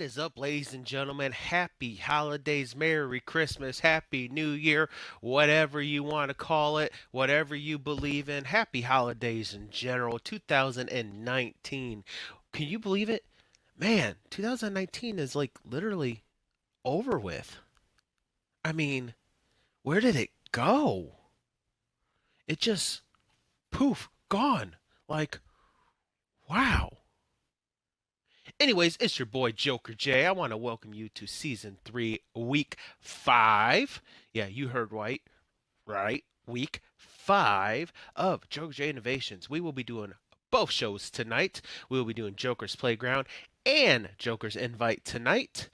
What is up, ladies and gentlemen? Happy holidays, Merry Christmas, Happy New Year, whatever you want to call it, whatever you believe in. Happy holidays in general, 2019. Can you believe it? Man, 2019 is like literally over with. I mean, where did it go? It just poof, gone. Like, wow. Anyways, it's your boy Joker J. I want to welcome you to season 3, week 5. Yeah, you heard right. Right. Week 5 of Joker J Innovations. We will be doing both shows tonight. We will be doing Joker's Playground and Joker's Invite tonight.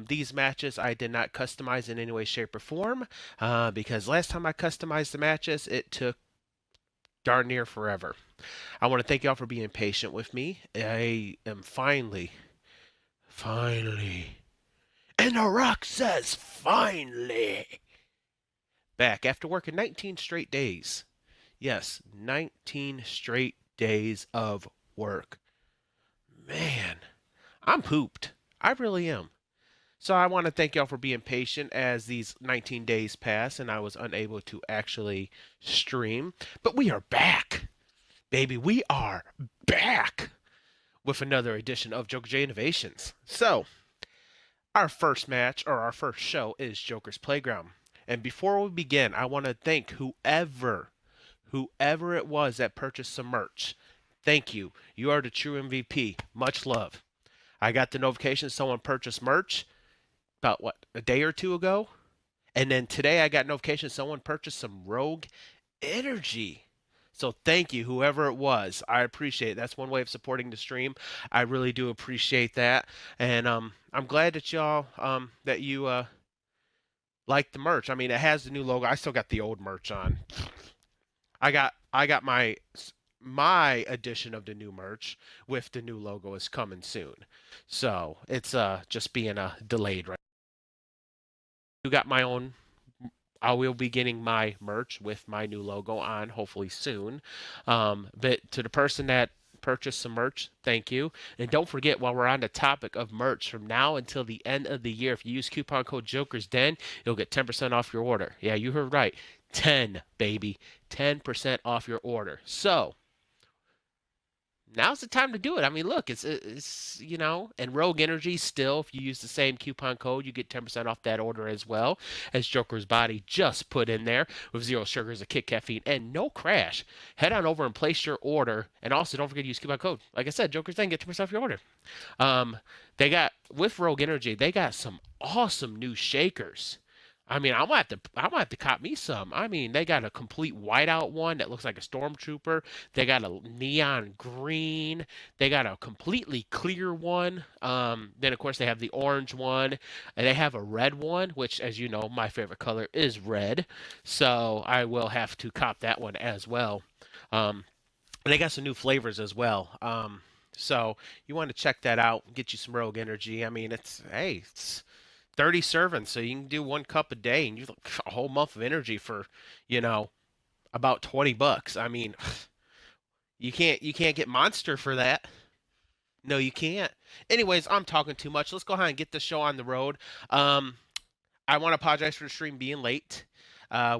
These matches I did not customize in any way, shape, or form because last time I customized the matches, it took darn near forever. I want to thank y'all for being patient with me. I am finally, and The Rock says finally, back after working 19 straight days. Yes, 19 straight days of work. Man, I'm pooped. I really am. So I want to thank y'all for being patient as these 19 days pass and I was unable to actually stream. But we are back, baby. We are back with another edition of Joker J Innovations. So, our first match or our first show is Joker's Playground. And before we begin, I want to thank whoever it was that purchased some merch. Thank you. You are the true MVP. Much love. I got the notification someone purchased merch about a day or two ago. And then today I got notification someone purchased some Rogue Energy. So thank you, whoever it was. I appreciate it. That's one way of supporting the stream. I really do appreciate that, and I'm glad that y'all that you like the merch. I mean, it has the new logo. I still got the old merch on. I got my edition of the new merch with the new logo is coming soon. So it's just being delayed right. You got my own. I will be getting my merch with my new logo on, hopefully soon. But to the person that purchased some merch, thank you. And don't forget, while we're on the topic of merch, from now until the end of the year, if you use coupon code Joker's Den, you'll get 10% off your order. Yeah, you heard right. 10, baby. 10% off your order. So, now's the time to do it. I mean, look, it's and Rogue Energy still, if you use the same coupon code, you get 10% off that order as well, as Joker's Body just put in there with zero sugars, a kick caffeine, and no crash. Head on over and place your order, and also don't forget to use coupon code. Like I said, Joker's Den, get 10% off your order. They got with Rogue Energy, they got some awesome new shakers. I mean, I'm gonna have to cop me some. I mean, they got a complete whiteout one that looks like a stormtrooper. They got a neon green. They got a completely clear one. Then of course they have the orange one, and they have a red one, which, as you know, my favorite color is red. So I will have to cop that one as well. And they got some new flavors as well. So you want to check that out, get you some Rogue Energy. I mean, it's 30 servings, so you can do 1 cup a day and you a whole month of energy for, you know, about $20. I mean, you can't get Monster for that. No, you can't. Anyways, I'm talking too much. Let's go ahead and get the show on the road. Um, I want to apologize for the stream being late.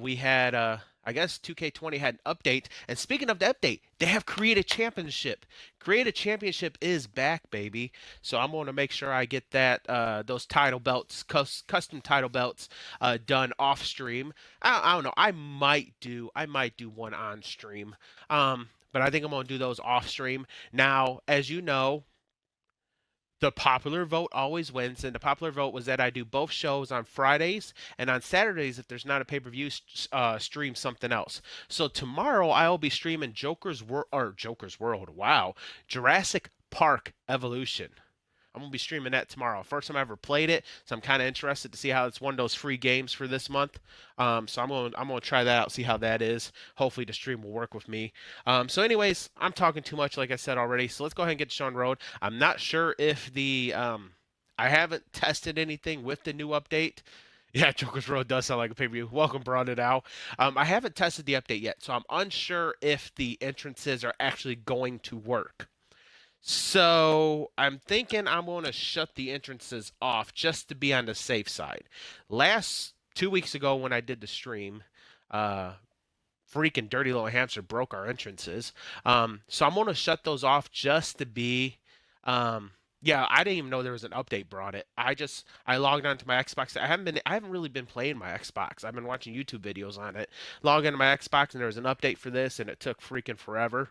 We had, I guess 2K20 had an update. And speaking of the update, they have Create a Championship. Create a Championship is back, baby. So I'm going to make sure I get those title belts, custom title belts, done off stream. I don't know. I might do one on stream. But I think I'm going to do those off stream. Now, as you know, the popular vote always wins, and the popular vote was that I do both shows on Fridays, and on Saturdays, if there's not a pay-per-view, stream something else. So tomorrow I'll be streaming Joker's World. Wow, Jurassic Park Evolution. I'm gonna be streaming that tomorrow. First time I ever played it, so I'm kind of interested to see how it's one of those free games for this month. So I'm gonna try that out, see how that is. Hopefully the stream will work with me. So anyways, I'm talking too much, like I said already. So let's go ahead and get the show on the road. I'm not sure if I haven't tested anything with the new update. Yeah, Joker's Road does sound like a pay-per-view. Welcome, Braun it out. I haven't tested the update yet, so I'm unsure if the entrances are actually going to work. So I'm thinking I'm going to shut the entrances off just to be on the safe side. Last 2 weeks ago when I did the stream, uh, freaking dirty little hamster broke our entrances. So I'm gonna shut those off just to be. Yeah, I didn't even know there was an update brought it. I logged onto my Xbox. I haven't really been playing my Xbox. I've been watching YouTube videos on it. Log into my Xbox and there was an update for this and it took freaking forever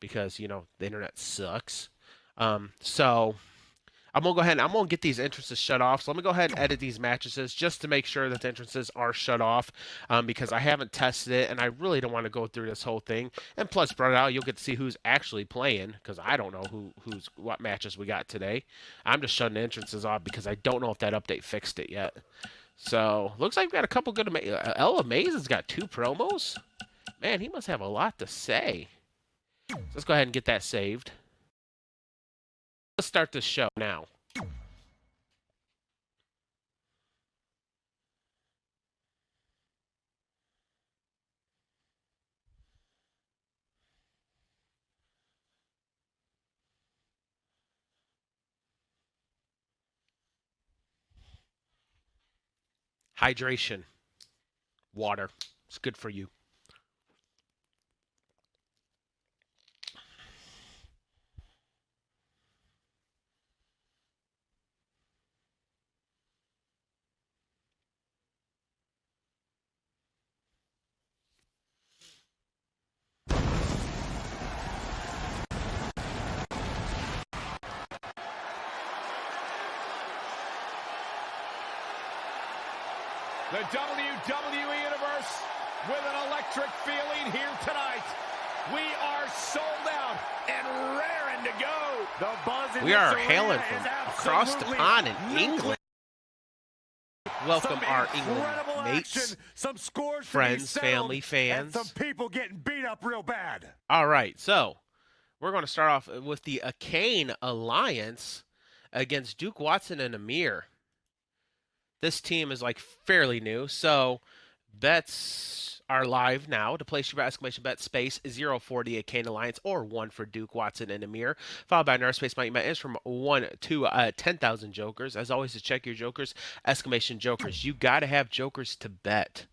because the internet sucks. So I'm gonna go ahead and I'm gonna get these entrances shut off. So let me go ahead and edit these mattresses just to make sure that the entrances are shut off, because I haven't tested it and I really don't want to go through this whole thing. And plus, brought out, you'll get to see who's actually playing because I don't know what matches we got today. I'm just shutting the entrances off because I don't know if that update fixed it yet. So looks like we've got a couple good. Ella Mays has got 2 promos. Man, he must have a lot to say. So let's go ahead and get that saved. Let's start this show now. Hydration. Water. It's good for you. The WWE Universe with an electric feeling here tonight. We are sold out and raring to go. The buzz in We are hailing from across the pond in England. Welcome our England mates, some scores, friends, family, fans. And some people getting beat up real bad. All right, so we're going to start off with the Kane Alliance against Duke Watson and Amir. This team is like fairly new, so bets are live now. To place your exclamation bet space 040 at Kane Alliance or 1 for Duke Watson and Amir, followed by another space my bet is from 1 to 10,000 jokers. As always, to check your jokers, exclamation jokers. You got to have jokers to bet.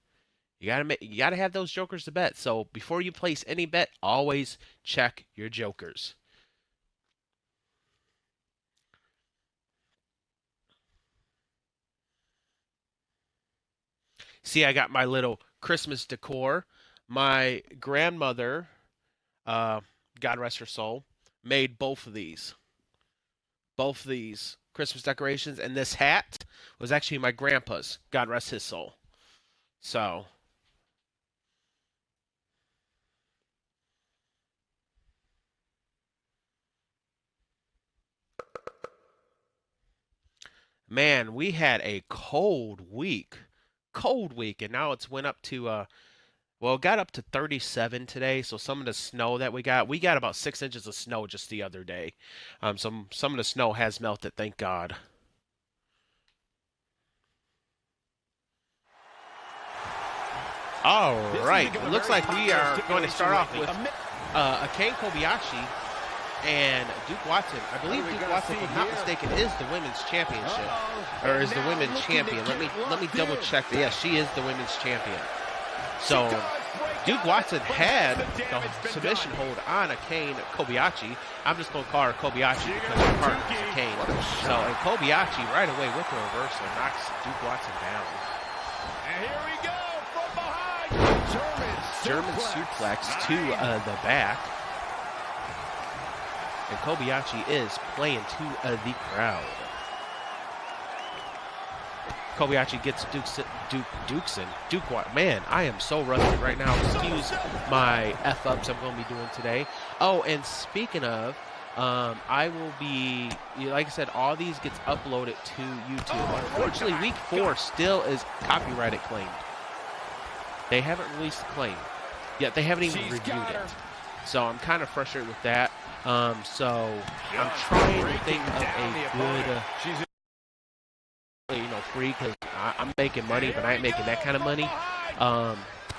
You gotta have those jokers to bet. So before you place any bet, always check your jokers. See, I got my little Christmas decor. My grandmother, God rest her soul, made both of these. Both of these Christmas decorations, and this hat was actually my grandpa's. God rest his soul. So, man, we had a cold week. And now it's went up to well, it got up to 37 today, so some of the snow that we got about 6 inches of snow just the other day. Some of the snow has melted, thank God. All right, it looks like we are going to start off with Kane Kobayashi and Duke Watson. I believe Duke Watson, if I'm not mistaken, is the women's championship, or is the women's champion. Let me double check. Yes, she is the women's champion. So Duke Watson had the submission hold on a Kane Kobayashi. I'm just going to call her Kobayashi because her partner is a Kane. So, and Kobayashi right away with the reversal knocks Duke Watson down. And here we go from behind. German suplex to the back. And Kobayashi is playing to the crowd. Kobayashi gets Duke. Man, I am so rusty right now. Excuse my F-ups I'm going to be doing today. Oh, and speaking of, I will be, like I said, all these gets uploaded to YouTube. Unfortunately, week 4 still is copyrighted claimed. They haven't released the claim. Yet they haven't even reviewed it. So I'm kind of frustrated with that. So I'm trying to think of a good, free, because I'm making money, but I ain't making that kind of money.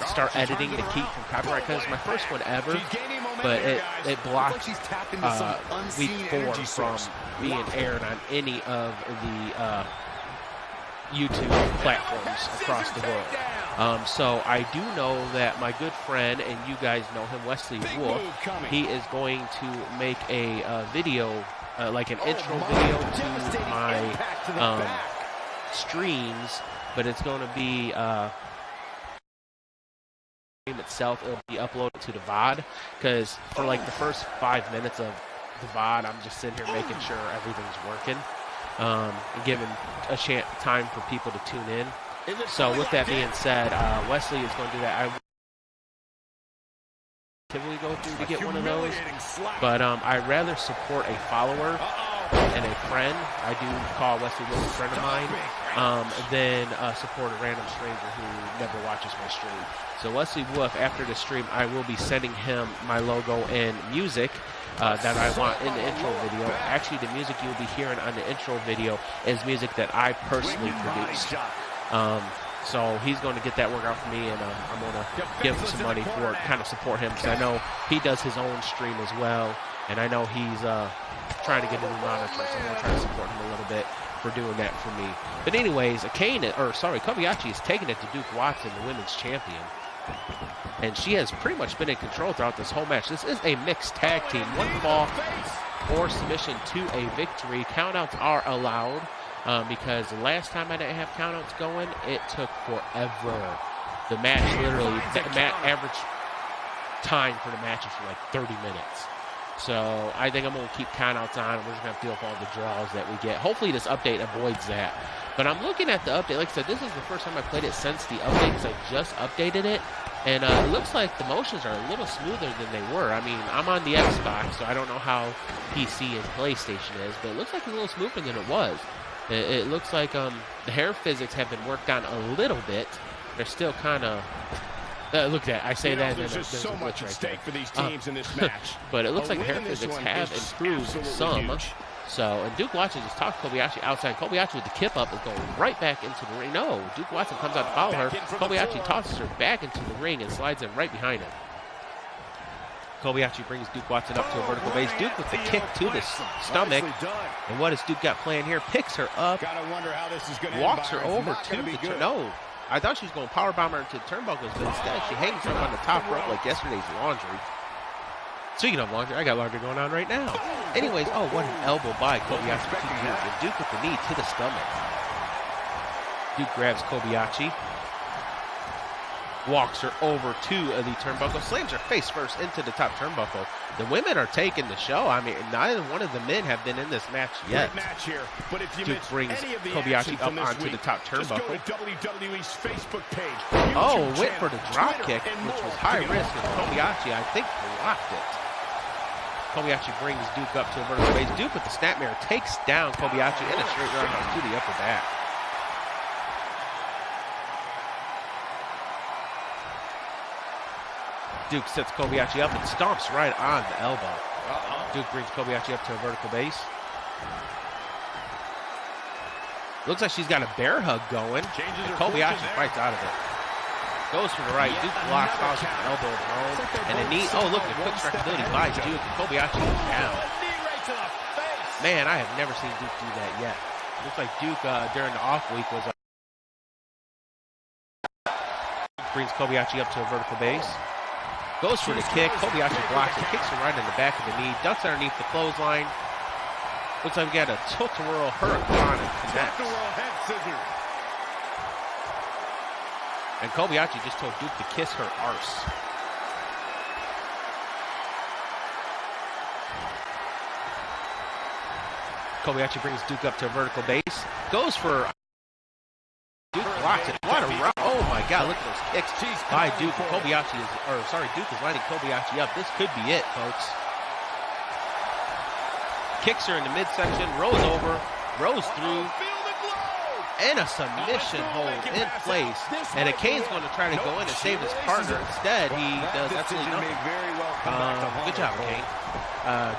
Start editing to keep from copyright, because my first one ever, but it blocked week 4 from being aired on any of the YouTube platforms across the world. So I do know that my good friend, and you guys know him, Westley Wolf, he is going to make a video, like an intro video to my streams, but it's going to be itself. It'll be uploaded to the VOD, because for like the first 5 minutes of the VOD, I'm just sitting here making sure everything's working, and giving a time for people to tune in. So with that being said, Wesley is going to do that. I typically go through to get one of those, but I'd rather support a follower and a friend. I do call Wesley Wolf a friend of mine, than support a random stranger who never watches my stream. So Westley Wolf, after the stream, I will be sending him my logo and music that I want in the intro video. Actually, the music you'll be hearing on the intro video is music that I personally produced. So he's going to get that work out for me, and I'm going to give him some money for it, kind of support him, because I know he does his own stream as well, and I know he's trying to get a new monitor, so I'm going to try to support him a little bit for doing that for me. But anyways, Kobayashi is taking it to Duke Watson, the women's champion, and she has pretty much been in control throughout this whole match. This is a mixed tag team. 1 fall or submission to a victory. Countouts are allowed. Because the last time I didn't have countouts going, it took forever. The match literally, average time for the match is for like 30 minutes. So I think I'm going to keep countouts on, and we're just going to deal with all the draws that we get. Hopefully this update avoids that. But I'm looking at the update. Like I said, this is the first time I played it since the update, because I just updated it. And it looks like the motions are a little smoother than they were. I mean, I'm on the Xbox, so I don't know how PC and PlayStation is, but it looks like it's a little smoother than it was. It looks like the hair physics have been worked on a little bit. They're still kind of... look at that. I say that, and there's so much at stake for these teams in this match. But it looks like the hair physics have improved some. Huge. So, and Duke Watson just talked Kobayashi outside. Kobayashi with the kip up is going right back into the ring. No, Duke Watson comes out to follow her. Kobayashi tosses her back into the ring and slides in right behind him. Kobayashi brings Duke Watson up to a vertical base. Duke with the kick to the stomach. And what has Duke got playing here? Picks her up, walks her over to the turn. No, I thought she was going to powerbomb her into the turnbuckles, but instead she hangs her on the top rope like yesterday's laundry. Speaking of laundry, I got laundry going on right now. Anyways, oh, what an elbow by Kobayashi to Duke. And Duke with the knee to the stomach. Duke grabs Kobayashi, walks her over to the turnbuckle, slams her face first into the top turnbuckle. The women are taking the show. I mean, neither one of the men have been in this match yet. Duke brings Kobayashi up onto the top turnbuckle. Oh, went for the drop kick, which was high risk, and Kobayashi, I think, blocked it. Kobayashi brings Duke up to a vertical base. Duke with the snapmare takes down Kobayashi in a straight roundhouse to the upper back. Duke sets Kobayashi up and stomps right on the elbow. Duke brings Kobayashi up to a vertical base. Looks like she's got a bear hug going. And Kobayashi fights out of it. Goes for the right. Duke blocks off with an elbow thrown. And a knee. Oh, look, the quick stretchability by Duke. And Kobayashi is down. Man, I have never seen Duke do that yet. Looks like Duke during the off week was... brings Kobayashi up to a vertical base. Goes for the kick. Kobayashi blocks it. Kicks her right in the back of the knee. Ducks underneath the clothesline. Looks like we got a tilt-a-whirl hurricane and connects. And Kobayashi just told Duke to kiss her arse. Kobayashi brings Duke up to a vertical base. Goes for... Duke blocks it. What a rock. Oh my God, look at those kicks by Duke. Kobayashi is, Duke is lining Kobayashi up. This could be it, folks. Kicks her in the midsection, rolls over, rolls through, and a submission hold in place. And Kane's going to try to go in and save his partner. Instead, he does absolutely nothing. Good job, Kane.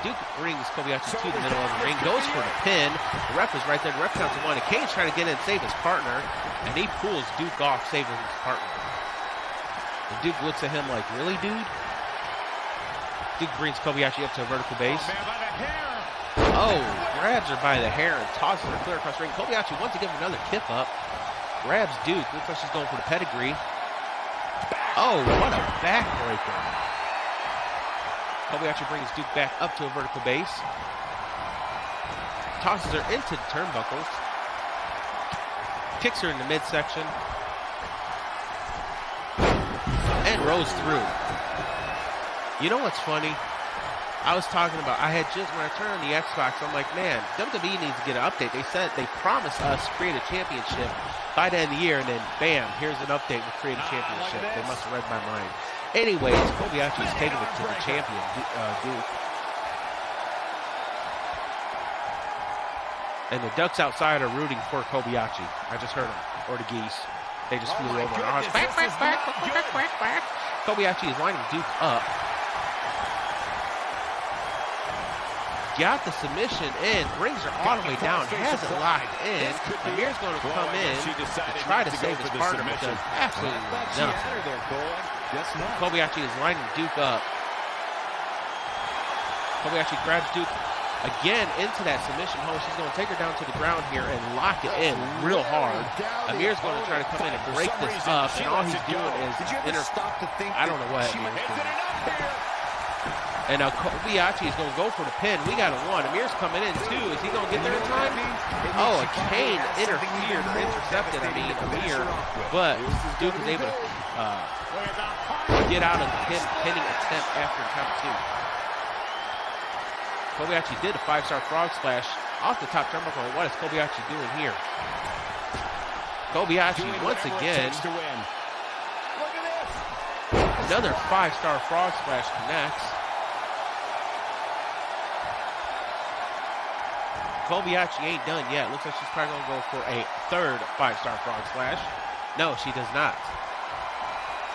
Duke brings Kobayashi to the middle of the ring, goes for the pin. The ref is right there. The ref counts to 1. And Kane's trying to get in and save his partner, and he pulls Duke off, saving his partner. And Duke looks at him like, really, dude? Duke brings Kobayashi up to a vertical base. Oh, grabs her by the hair and tosses her clear across the ring. Kobayashi wants to give another kip up. Grabs Duke. Looks like she's going for the pedigree. Oh, what a backbreaker. Kobayashi brings Duke back up to a vertical base. Tosses her into the turnbuckles. Kicks her in the midsection. And rolls through. You know what's funny? I was talking about, when I turned on the Xbox, I'm like, man, WWE needs to get an update. They said they promised us Create a Championship by the end of the year, and then bam, here's an update with Create a Championship. They must have read my mind. Anyways, Kobayashi is taking it to the champion, Duke. And the ducks outside are rooting for Kobayashi. I just heard them. Or the geese. They just flew over. Back. Kobayashi is lining Duke up. Got the submission in, brings her all the way down, has it locked in. Amir's going to come in to try to save his partner, but does absolutely nothing. Kobayashi is lining Duke up. Kobayashi grabs Duke again into that submission hold. She's going to take her down to the ground here and lock it in real hard. Amir's going to try to come in and break this up, and all he's doing is I don't know what Amir's doing. And now Kobayashi is going to go for the pin. We got a 1. Amir's coming in too. Is he going to get there in time? Oh, a Kane interfered or intercepted, Amir. But Duke is able to get out of the pinning attempt after count 2. Kobayashi did a 5-star frog splash off the top turnbuckle. What is Kobayashi doing here? Kobayashi once again. Another 5-star frog splash connects. Kobayashi ain't done yet. Looks like she's probably going to go for a third 5-star frog splash. No, she does not.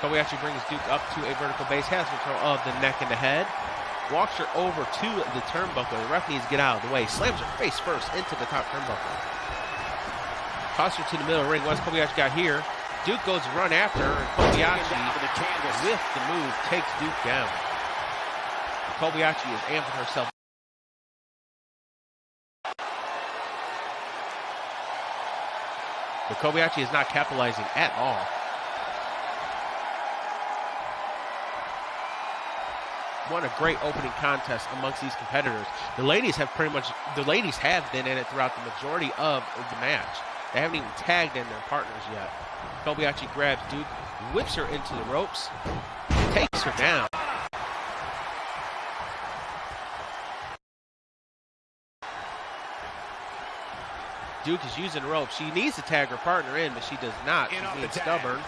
Kobayashi brings Duke up to a vertical base, has control of the neck and the head. Walks her over to the turnbuckle. The ref needs to get out of the way. Slams her face first into the top turnbuckle. Tosses her to the middle of the ring. What's Kobayashi got here? Duke goes to run after her, and Kobayashi, with the move, takes Duke down. Kobayashi is amping herself. But Kobayashi is not capitalizing at all. What a great opening contest amongst these competitors. The ladies have been in it throughout the majority of the match. They haven't even tagged in their partners yet. Kobayashi grabs Duke, whips her into the ropes, takes her down. Duke is using the rope. She needs to tag her partner in, but she does not. She's being stubborn.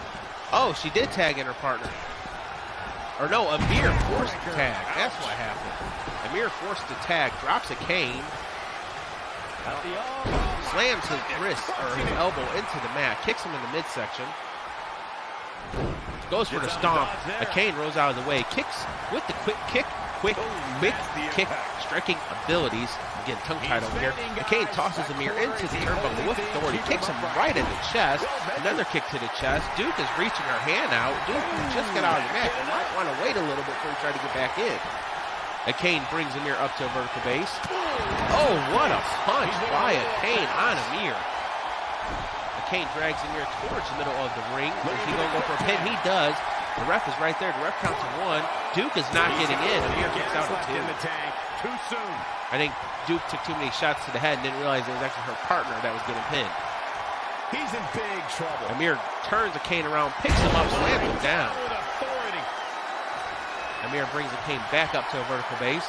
Oh, she did tag in her partner. Or no, Amir forced the tag. That's what happened. Amir forced the tag, drops a cane, slams his wrist or his elbow into the mat, kicks him in the midsection, goes for the stomp. A cane rolls out of the way, kicks with the quick kick, striking abilities. Again, tongue-tied over here. A cane tosses Amir into the turnbuckle with authority, kicks him right in the chest. Another kick to the chest. Duke is reaching her hand out. Duke just got out of the match and might want to wait a little bit before he tries to get back in. A cane brings Amir up to a vertical base. Oh, what a punch by a cane on Amir. A cane drags Amir towards the middle of the ring. Is he going to go for a pin? He does. The ref is right there. The ref counts to 1. Duke is not getting in. Amir kicks out at 2. Too soon. I think Duke took too many shots to the head and didn't realize it was actually her partner that was getting pinned. He's in big trouble. Amir turns the cane around, picks him up, slams him down. Amir brings the cane back up to a vertical base.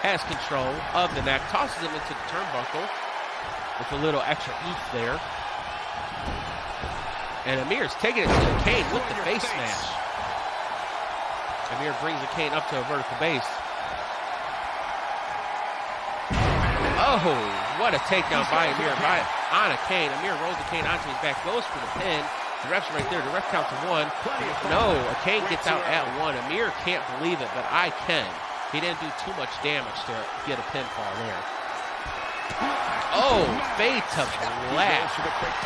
Has control of the neck, tosses him into the turnbuckle with a little extra oomph there. And Amir's taking it to the cane with the face smash. Amir brings the cane up to a vertical base. Oh, what a takedown by Amir on a cane. Amir rolls the cane onto his back, goes for the pin. The ref's right there. The ref counts to 1. No, a cane gets out at 1. Amir can't believe it, but I can. He didn't do too much damage to get a pinfall there. Oh, fade to black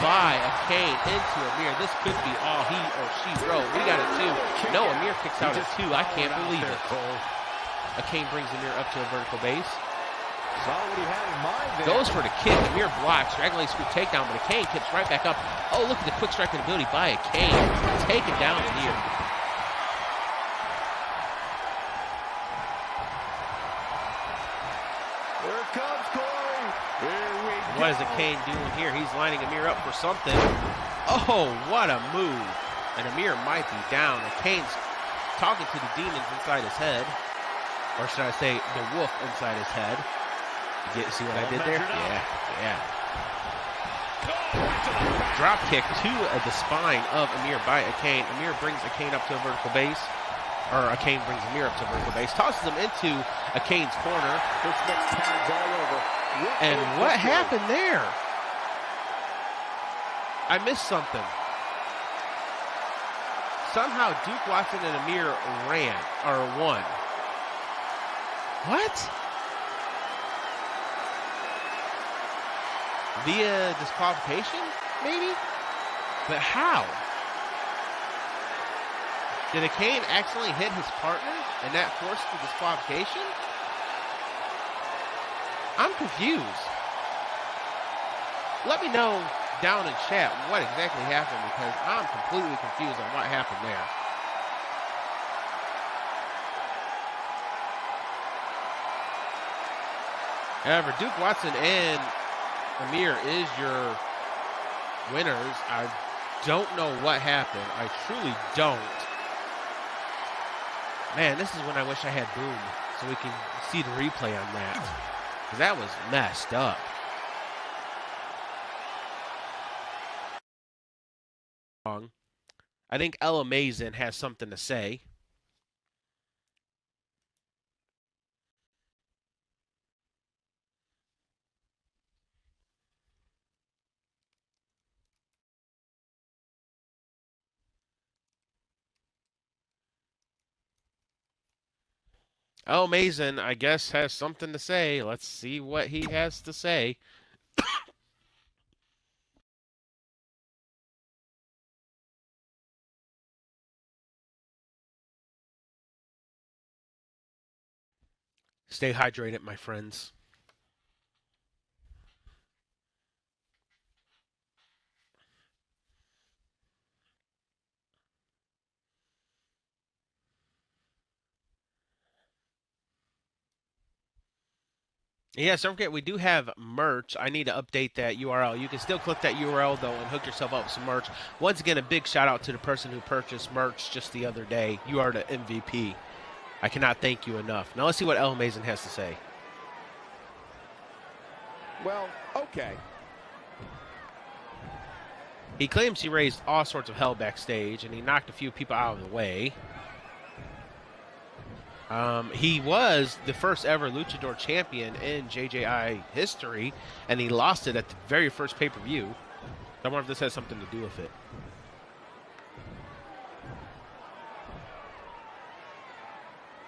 by a Kane into Amir. This could be all he or she wrote. We got a 2. No, Amir kicks out a 2. I can't believe it. A Kane brings Amir up to a vertical base. Goes for the kick. Amir blocks. Dragon Leg Screw takedown, but a Kane kicks right back up. Oh, look at the quick striking ability by a Kane. Taking down Amir. Here comes Corey. Here we go. What is a Kane doing here? He's lining Amir up for something. Oh, what a move. And Amir might be down. And Kane's talking to the demons inside his head. Or should I say, the wolf inside his head. See what I did there? Yeah. Drop kick to the spine of Amir by a Kane. Amir brings a Kane up to a vertical base. Or a Kane brings Amir up to a vertical base. Tosses him into a Kane's corner. This next time's all over. And what happened there? I missed something. Somehow Duke Watson and Amir won. What? Via disqualification, maybe? But how? Did a Kane accidentally hit his partner and that forced the disqualification? I'm confused. Let me know down in chat what exactly happened, because I'm completely confused on what happened there. However, Duke Watson and Amir is your winners. I don't know what happened. I truly don't. Man, this is when I wish I had Boom so we can see the replay on that. Because that was messed up. I think Ella Mazin has something to say. Oh, Mazin, I guess, has something to say. Let's see what he has to say. Stay hydrated, my friends. Yes, don't forget, we do have merch. I need to update that URL. You can still click that URL, though, and hook yourself up with some merch. Once again, a big shout-out to the person who purchased merch just the other day. You are the MVP. I cannot thank you enough. Now, let's see what El Mazin has to say. Well, okay. He claims he raised all sorts of hell backstage, and he knocked a few people out of the way. He was the first ever Luchador champion in JJI history, and he lost it at the very first pay-per-view. I wonder if this has something to do with it.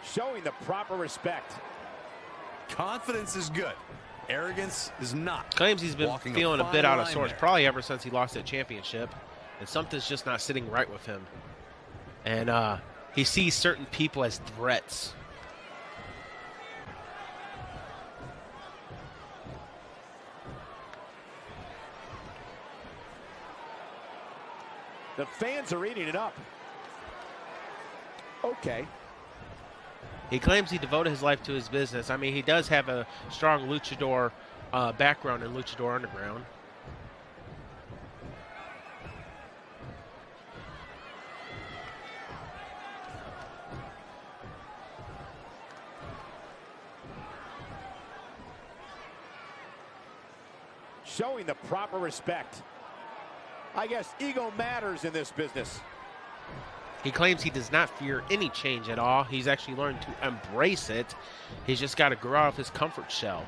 Showing the proper respect. Confidence is good. Arrogance is not. Claims he's been feeling a bit out of sorts, probably ever since he lost that championship. And something's just not sitting right with him. And he sees certain people as threats. The fans are eating it up. Okay. He claims he devoted his life to his business. I mean, he does have a strong luchador background in Luchador Underground. Showing the proper respect. I guess ego matters in this business. He claims he does not fear any change at all. He's actually learned to embrace it. He's just got to grow out of his comfort shell.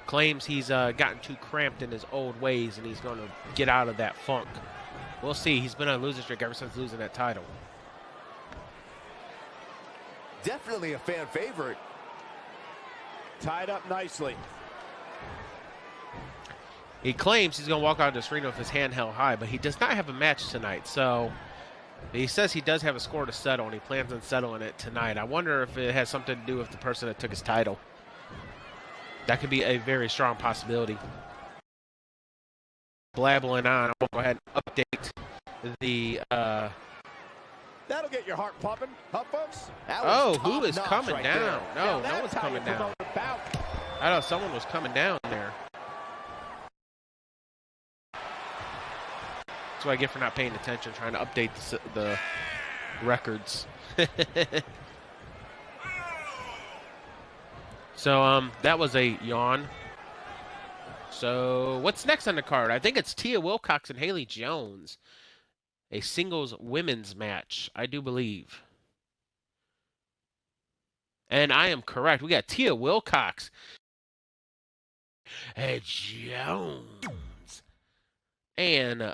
Claims he's gotten too cramped in his old ways, and he's going to get out of that funk. We'll see. He's been on a losing streak ever since losing that title. Definitely a fan favorite. Tied up nicely. He claims he's going to walk out of this arena with his hand held high, but he does not have a match tonight. So he says he does have a score to settle, and he plans on settling it tonight. I wonder if it has something to do with the person that took his title. That could be a very strong possibility. Blabbling on, I'll go ahead and update the... That'll get your heart pumping, huh, folks? Who is coming right down? there. No, Now no one's that's how coming you down. promote a bout. I thought someone was coming down there. That's what I get for not paying attention, trying to update the records. So, that was a yawn. So, what's next on the card? I think it's Tia Wilcox and Haley Jones. A singles women's match, I do believe. And I am correct. We got Tia Wilcox and Jones. And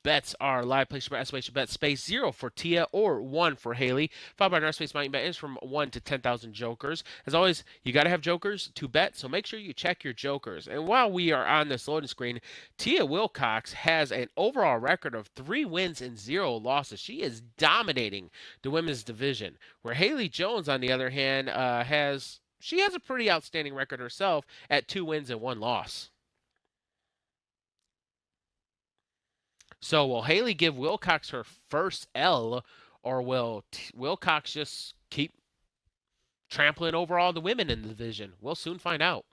bets are live. Place your estimation bet space 0 for Tia or 1 for Haley. Followed by our space mountain bet is from 1 to 10,000 jokers. As always, you got to have jokers to bet, so make sure you check your jokers. And while we are on this loading screen, Tia Wilcox has an overall record of 3 wins and 0 losses. She is dominating the women's division. Where Haley Jones, on the other hand, has a pretty outstanding record herself at 2 wins and 1 loss. So will Haley give Wilcox her first L, or will Wilcox just keep trampling over all the women in the division? We'll soon find out.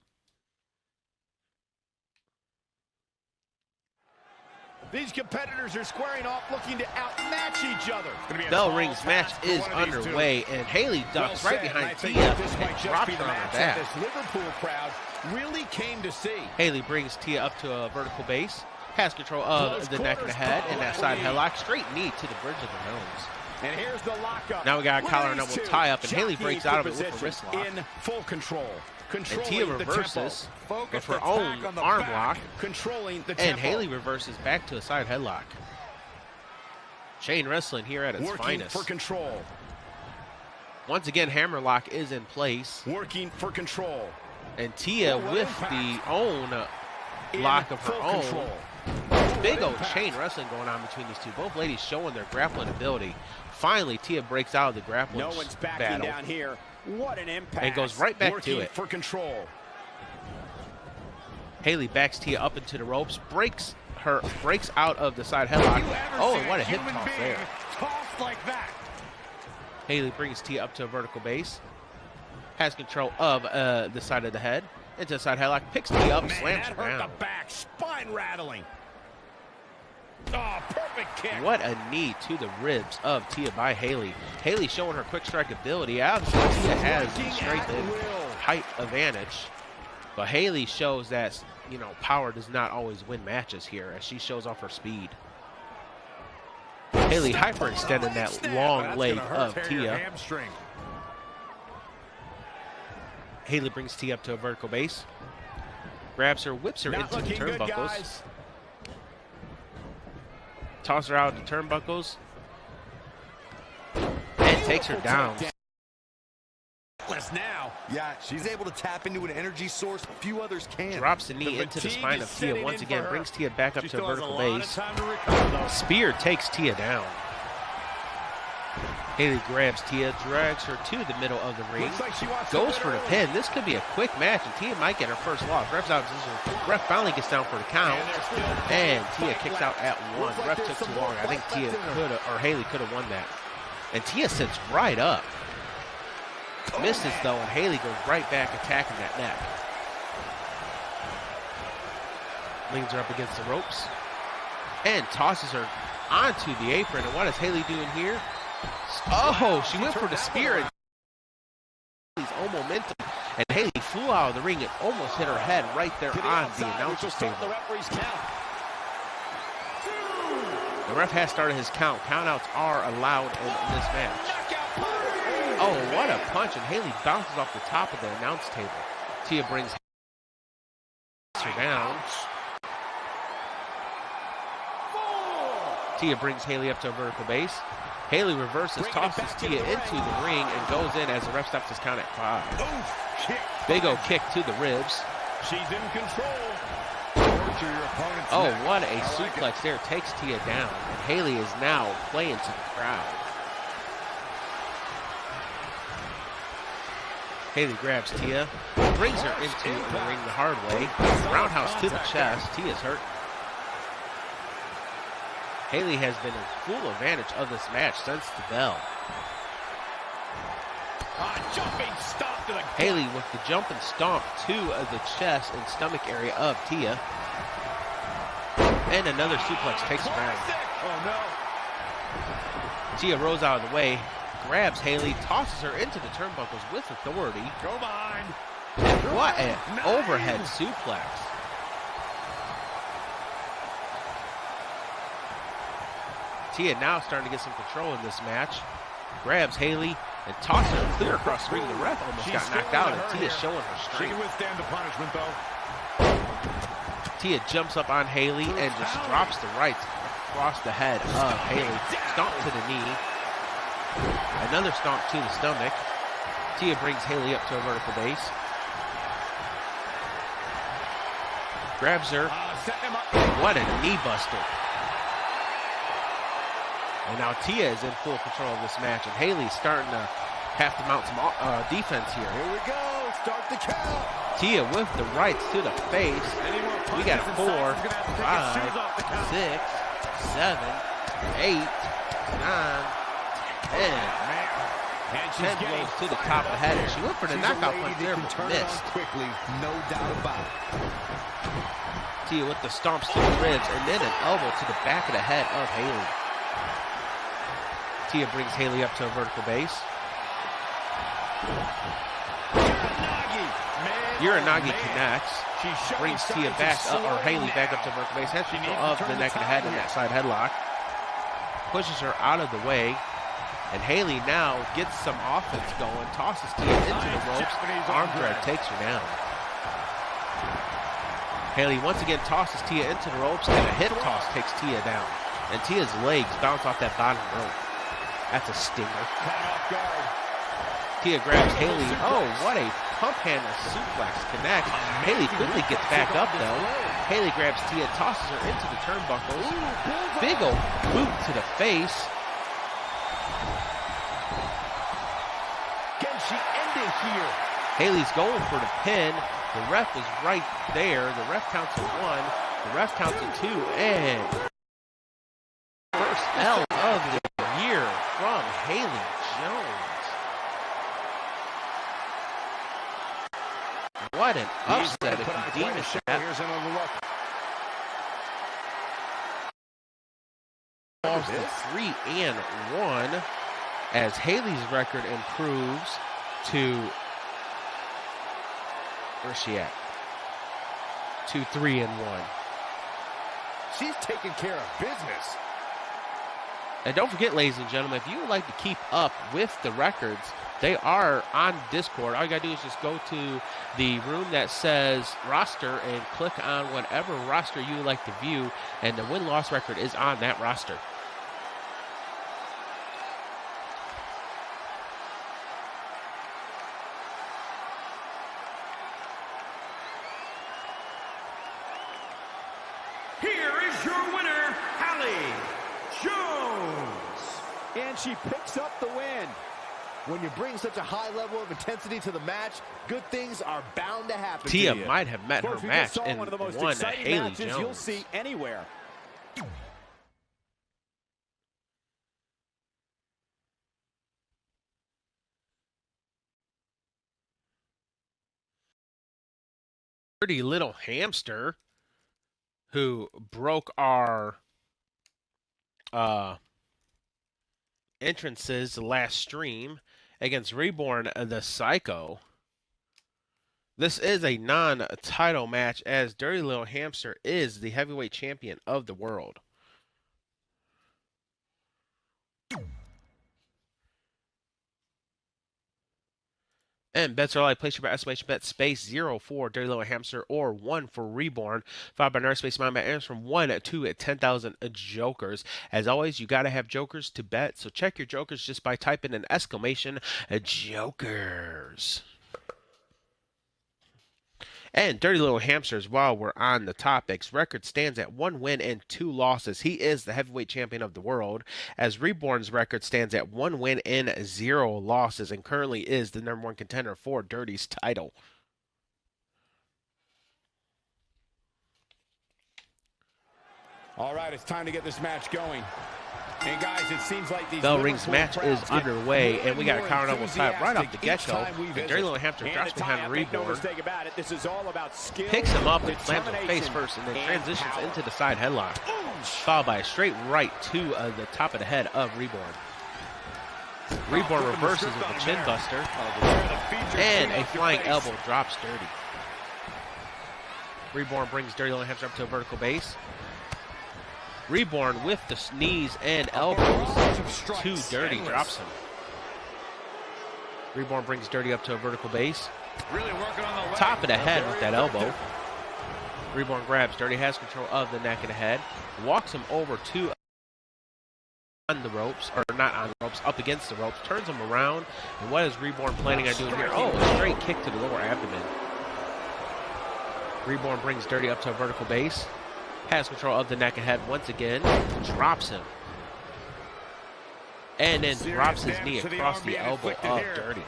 These competitors are squaring off, looking to outmatch each other. Bell Ring's match is underway, and Haley ducks right behind Tia and drops her on her back. This Liverpool crowd really came to see. Haley brings Tia up to a vertical base. Has control of the neck and the head, and that side headlock. Straight knee to the bridge of the nose. And here's the lockup. Now we got a collar and elbow tie up, and Haley breaks out of it with a wrist lock. In full control. And Tia reverses with her own arm lock. Controlling the and Haley reverses back to a side headlock. Chain wrestling here at its finest. For control. Once again, hammerlock is in place. Working for control. And Tia with the own lock of her own. Big old chain wrestling going on between these two. Both ladies showing their grappling ability. Finally, Tia breaks out of the grappling No one's backing battle. Down here. What an impact. And goes right back to it. For control. Haley backs Tia up into the ropes, breaks out of the side headlock. Oh, and what a hip toss there. Tossed like that. Haley brings Tia up to a vertical base. Has control of the side of the head. Into the side headlock, picks Tia up, slams her down. The back, spine rattling. Oh, perfect kick. What a knee to the ribs of Tia by Haley. Haley showing her quick strike ability. Obviously, Tia has the strength and height advantage. But Haley shows that, power does not always win matches here as she shows off her speed. Haley hyperextending that long leg of Tia. Haley brings Tia up to a vertical base. Grabs her, whips her into the turnbuckles. Tosses her out of the turnbuckles. And takes her down. Now. Yeah, she's able to tap into an energy source few others can. Drops the knee into the spine of Tia once again. Brings Tia back up to a vertical base. Spear takes Tia down. Haley grabs Tia, drags her to the middle of the ring, goes for the pin. This could be a quick match, and Tia might get her first loss. Ref's out of position. Ref finally gets down for the count, and Tia kicks out at 1. Ref took too long. I think Haley could have won that. And Tia sits right up. Misses though, and Haley goes right back attacking that neck. Leans her up against the ropes, and tosses her onto the apron. And what is Haley doing here? Oh, she went for the spear, and Haley's own momentum, and Haley flew out of the ring and almost hit her head right there on the announcer's table. The ref has started his count. Countouts are allowed in this match. Oh, what a punch, and Haley bounces off the top of the announce table. Tia brings her down. Tia brings Haley up to a vertical base. Haley reverses, tosses Tia into the ring, and goes in as the ref stops his count at 5. Big O kick to the ribs. She's in control. Torture your opponent's Oh, neck. what a I like suplex there. Takes Tia down. And Haley is now playing to the crowd. Haley grabs Tia, brings her into the ring the hard way. Roundhouse to the chest. Tia's hurt. Haley has been in full advantage of this match since the bell. Jumping stomp to the Haley with the jump and stomp to the chest and stomach area of Tia. And another suplex takes her down. Oh no. Tia rolls out of the way, grabs Haley, tosses her into the turnbuckles with authority. Go behind. And what an overhead suplex. Tia now starting to get some control in this match. Grabs Haley and tosses her clear across the ring. The ref almost got knocked out, and Tia's showing her She strength. can withstand the punishment, though. Tia jumps up on Haley and just drops the right across the head of Haley. Stomp to the knee. Another stomp to the stomach. Tia brings Haley up to a vertical base. Grabs her. What a knee buster. And now Tia is in full control of this match, and Haley's starting to have to mount some defense here. Here we go. Start the count. Tia with the rights to the face. We got 4, 5, 6, 7, 8, 9, 10. 10 blows to the top of the head, and she went for the knockout punch there, but missed. Quickly, no doubt about it. Tia with the stomps to the ribs, and then an elbow to the back of the head of Haley. Tia brings Haley up to a vertical base. Uranagi connects. Brings Tia back up, or Haley back up to vertical base. Has control of the neck and head in that side headlock. Pushes her out of the way. And Haley now gets some offense going. Tosses Tia into the ropes. Arm drag takes her down. Haley once again tosses Tia into the ropes, and a hip toss takes Tia down. And Tia's legs bounce off that bottom rope. That's a stinger. Tia grabs Haley. Oh, what a pump handle suplex connect. Haley quickly gets back up though. Haley grabs Tia, tosses her into the turnbuckles. Big ol' boot to the face. Can she end it here? Haley's going for the pin. The ref is right there. The ref counts to 1. The ref counts to 2. And first L of the year from Haley Jones. What an upset if you deem it that. Here's another look. Falls to 3-1 as Haley's record improves to, where's she at? To 3-1. She's taking care of business. And don't forget, ladies and gentlemen, if you would like to keep up with the records, they are on Discord. All you got to do is just go to the room that says roster and click on whatever roster you would like to view, and the win-loss record is on that roster. Here is your winner, Haley Jones. And she picks up the win. When you bring such a high level of intensity to the match, good things are bound to happen. Tia to you. might have met her Folks, we match just saw and one of the most won exciting Haley matches Jones. you'll see anywhere. Pretty little hamster who broke our entrances the last stream against Reborn the Psycho. This is a non-title match as Dirty Little Hamster is the heavyweight champion of the world. And bets are live. Place your bet estimation bet space 0 for Dirty Little Hamster or 1 for Reborn. Followed by another space amount bet ends from 1 to 10,000 jokers. As always, you got to have jokers to bet. So check your jokers just by typing an exclamation jokers. And Dirty Little Hamsters, while we're on the topics, record stands at 1 win and 2 losses. He is the heavyweight champion of the world, as Reborn's record stands at 1 win and 0 losses, and currently is the #1 contender for Dirty's title. All right, it's time to get this match going. And guys, it seems like these Bell rings match is underway, and we got a counter double type right off the get-go. And Dirty Little Hamster drops behind Reborn, picks him up and slams him face first, and then transitions into the side headlock, followed by a straight right to the top of the head of Reborn. Reborn reverses with a chin buster, and a flying elbow drops Dirty. Reborn brings Dirty Little Hamster up to a vertical base. Reborn with the knees and elbows to Dirty, drops him. Reborn brings Dirty up to a vertical base. Really working on the Top of the head with that elbow. Reborn grabs Dirty, has control of the neck and the head, walks him over to on the ropes, or not on the ropes, up against the ropes, turns him around, and what is Reborn planning on doing here? Oh, a straight kick to the lower abdomen. Reborn brings Dirty up to a vertical base. Has control of the neck and head once again, drops him, and then drops his knee across the elbow of Dirty.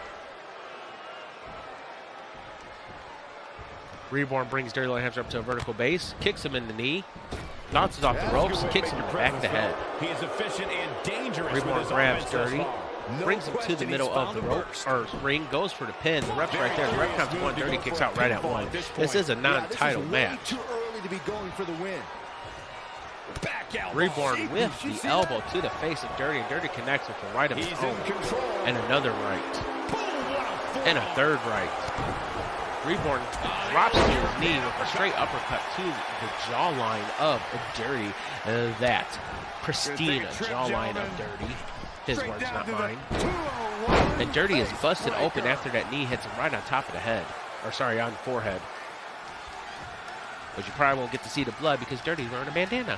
Reborn brings Dirty Little Hamster up to a vertical base, kicks him in the knee, bounces off the ropes, kicks him in the back of the head. He is efficient and dangerous. Reborn grabs Dirty, brings him to the middle of the rope, or ring, goes for the pin. The ref's right there. The ref counts 1, Dirty kicks out right at 1. This is a non-title match. To be going for the win. Reborn with the elbow to the face of Dirty, and Dirty connects with the right of his own, and another right, and a third right. Reborn drops to his knee with a straight uppercut to the jawline of Dirty. That pristine jawline of Dirty. His words, not mine. And Dirty is busted open after that knee hits him right on top of the head, or sorry, on the forehead. But you probably won't get to see the blood because Dirty's wearing a bandana.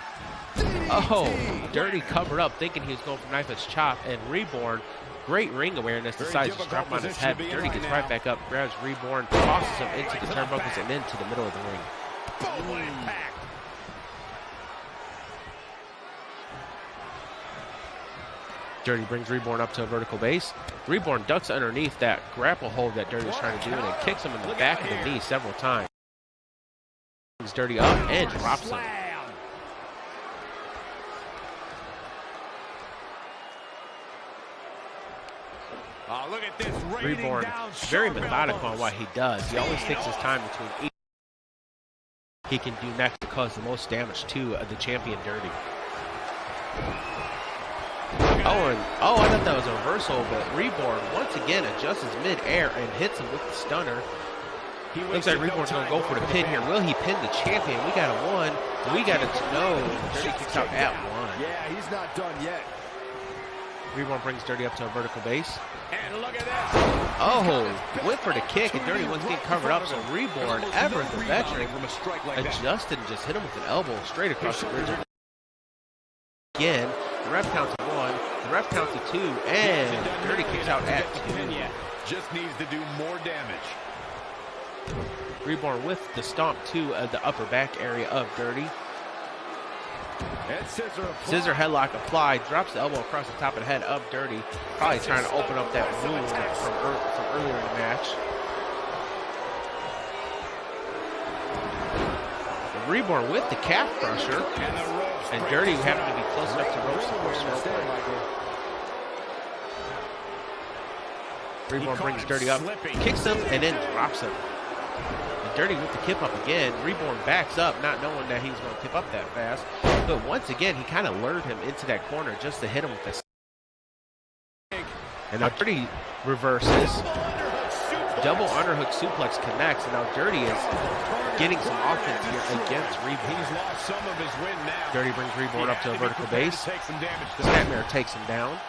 Oh, Dirty covered up thinking he was going for knife edge chop, and Reborn, great ring awareness, decides to drop him on his head. But Dirty gets right back up, grabs Reborn, tosses him into the turnbuckles and into the middle of the ring. Dirty brings Reborn up to a vertical base. Reborn ducks underneath that grapple hold that Dirty was trying to do, and then kicks him in the back of the knee several times. Dirty up and drops him. Oh, look at this. Reborn, very methodical on what he does. He always takes his time between each he can do next to cause the most damage to the champion Dirty. Oh, I thought that was a reversal, but Reborn once again adjusts his mid-air and hits him with the stunner. Looks like Reborn's going to go for the pin here. Will he pin the champion? We got a 1. We got to know. Dirty kicks out at 1. Yeah, he's not done yet. Reborn brings Dirty up to a vertical base. And look at this. Oh, went for the kick, and Dirty once again covered up. So Reborn, ever the veteran, adjusted and just hit him with an elbow straight across the bridge. Again, the ref counts to 1, the ref counts to 2, and Dirty kicks out at 2. Just needs to do more damage. Reborn with the stomp to the upper back area of Dirty. Scissor headlock applied, drops the elbow across the top of the head of Dirty, probably trying to open up that wound from earlier in the match. Reborn with the calf crusher, and Dirty happened to be close enough to ropes the first rope break. Reborn brings Dirty up, kicks him, and then drops him. Dirty with the kip up again. Reborn backs up, not knowing that he was going to kip up that fast. But once again, he kind of lured him into that corner just to hit him with this. And now Dirty reverses. Double underhook suplex connects, and now Dirty is getting some offense here against Reborn. He's lost some of his win now. Dirty brings Reborn up to a vertical base. Snapmare takes him down.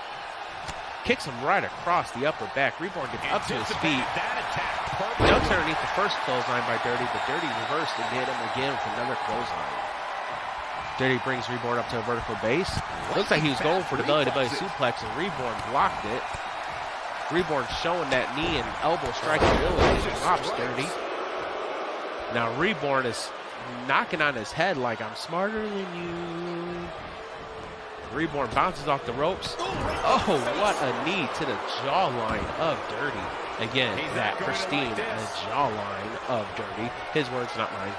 Kicks him right across the upper back. Reborn gets up to his feet. Ducks underneath the first clothesline by Dirty, but Dirty reversed and hit him again with another clothesline. Dirty brings Reborn up to a vertical base. Looks like he was going for the belly-to-belly suplex, and Reborn blocked it. Reborn showing that knee and elbow striking ability and drops Dirty. Now Reborn is knocking on his head like, I'm smarter than you. Reborn bounces off the ropes. Oh, what a knee to the jawline of Dirty. Again, that pristine jawline of Dirty. His words, not mine.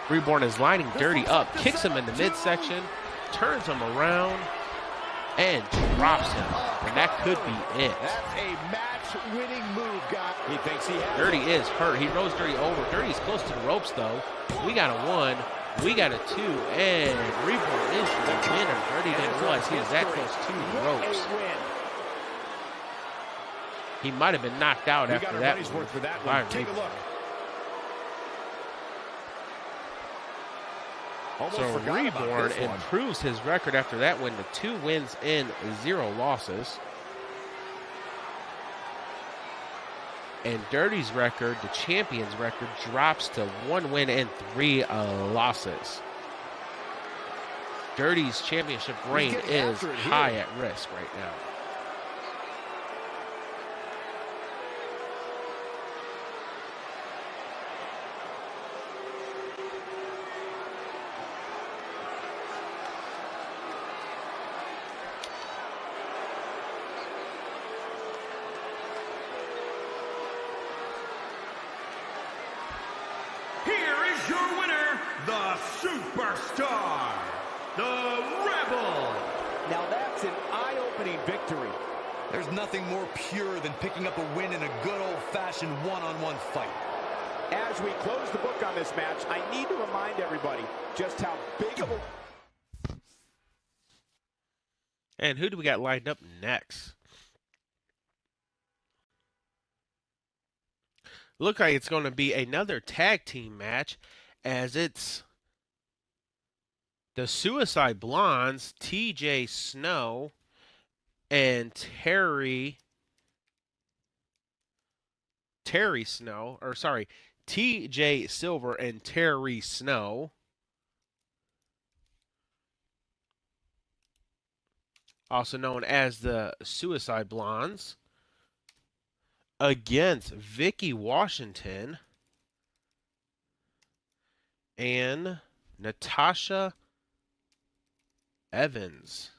Reborn is lining Dirty up, kicks him in the midsection, turns him around, and drops him. And that could be it. That's a match-winning move, guy. He thinks he has Dirty is hurt. He rolls Dirty over. Dirty's close to the ropes, though. We got a 1. We got a 2. And Reborn is the winner. Dirty didn't realize he was that close to the ropes. He might have been knocked out after that one. For that one. Take a look. So Reborn improves his record after that win to 2 wins and 0 losses. And Dirty's record, the champion's record, drops to 1 win and 3 losses. Dirty's championship reign is high at risk right now. Your winner, the Superstar, the Rebel. Now that's an eye-opening victory. There's nothing more pure than picking up a win in a good old-fashioned one-on-one fight. As we close the book on this match, I need to remind everybody just how big of a... And who do we got lined up next? Look like it's going to be another tag team match, as it's the Suicide Blondes, TJ Snow and TJ Silver and Terry Snow. Also known as the Suicide Blondes, against Vicky Washington and Natasha Evans.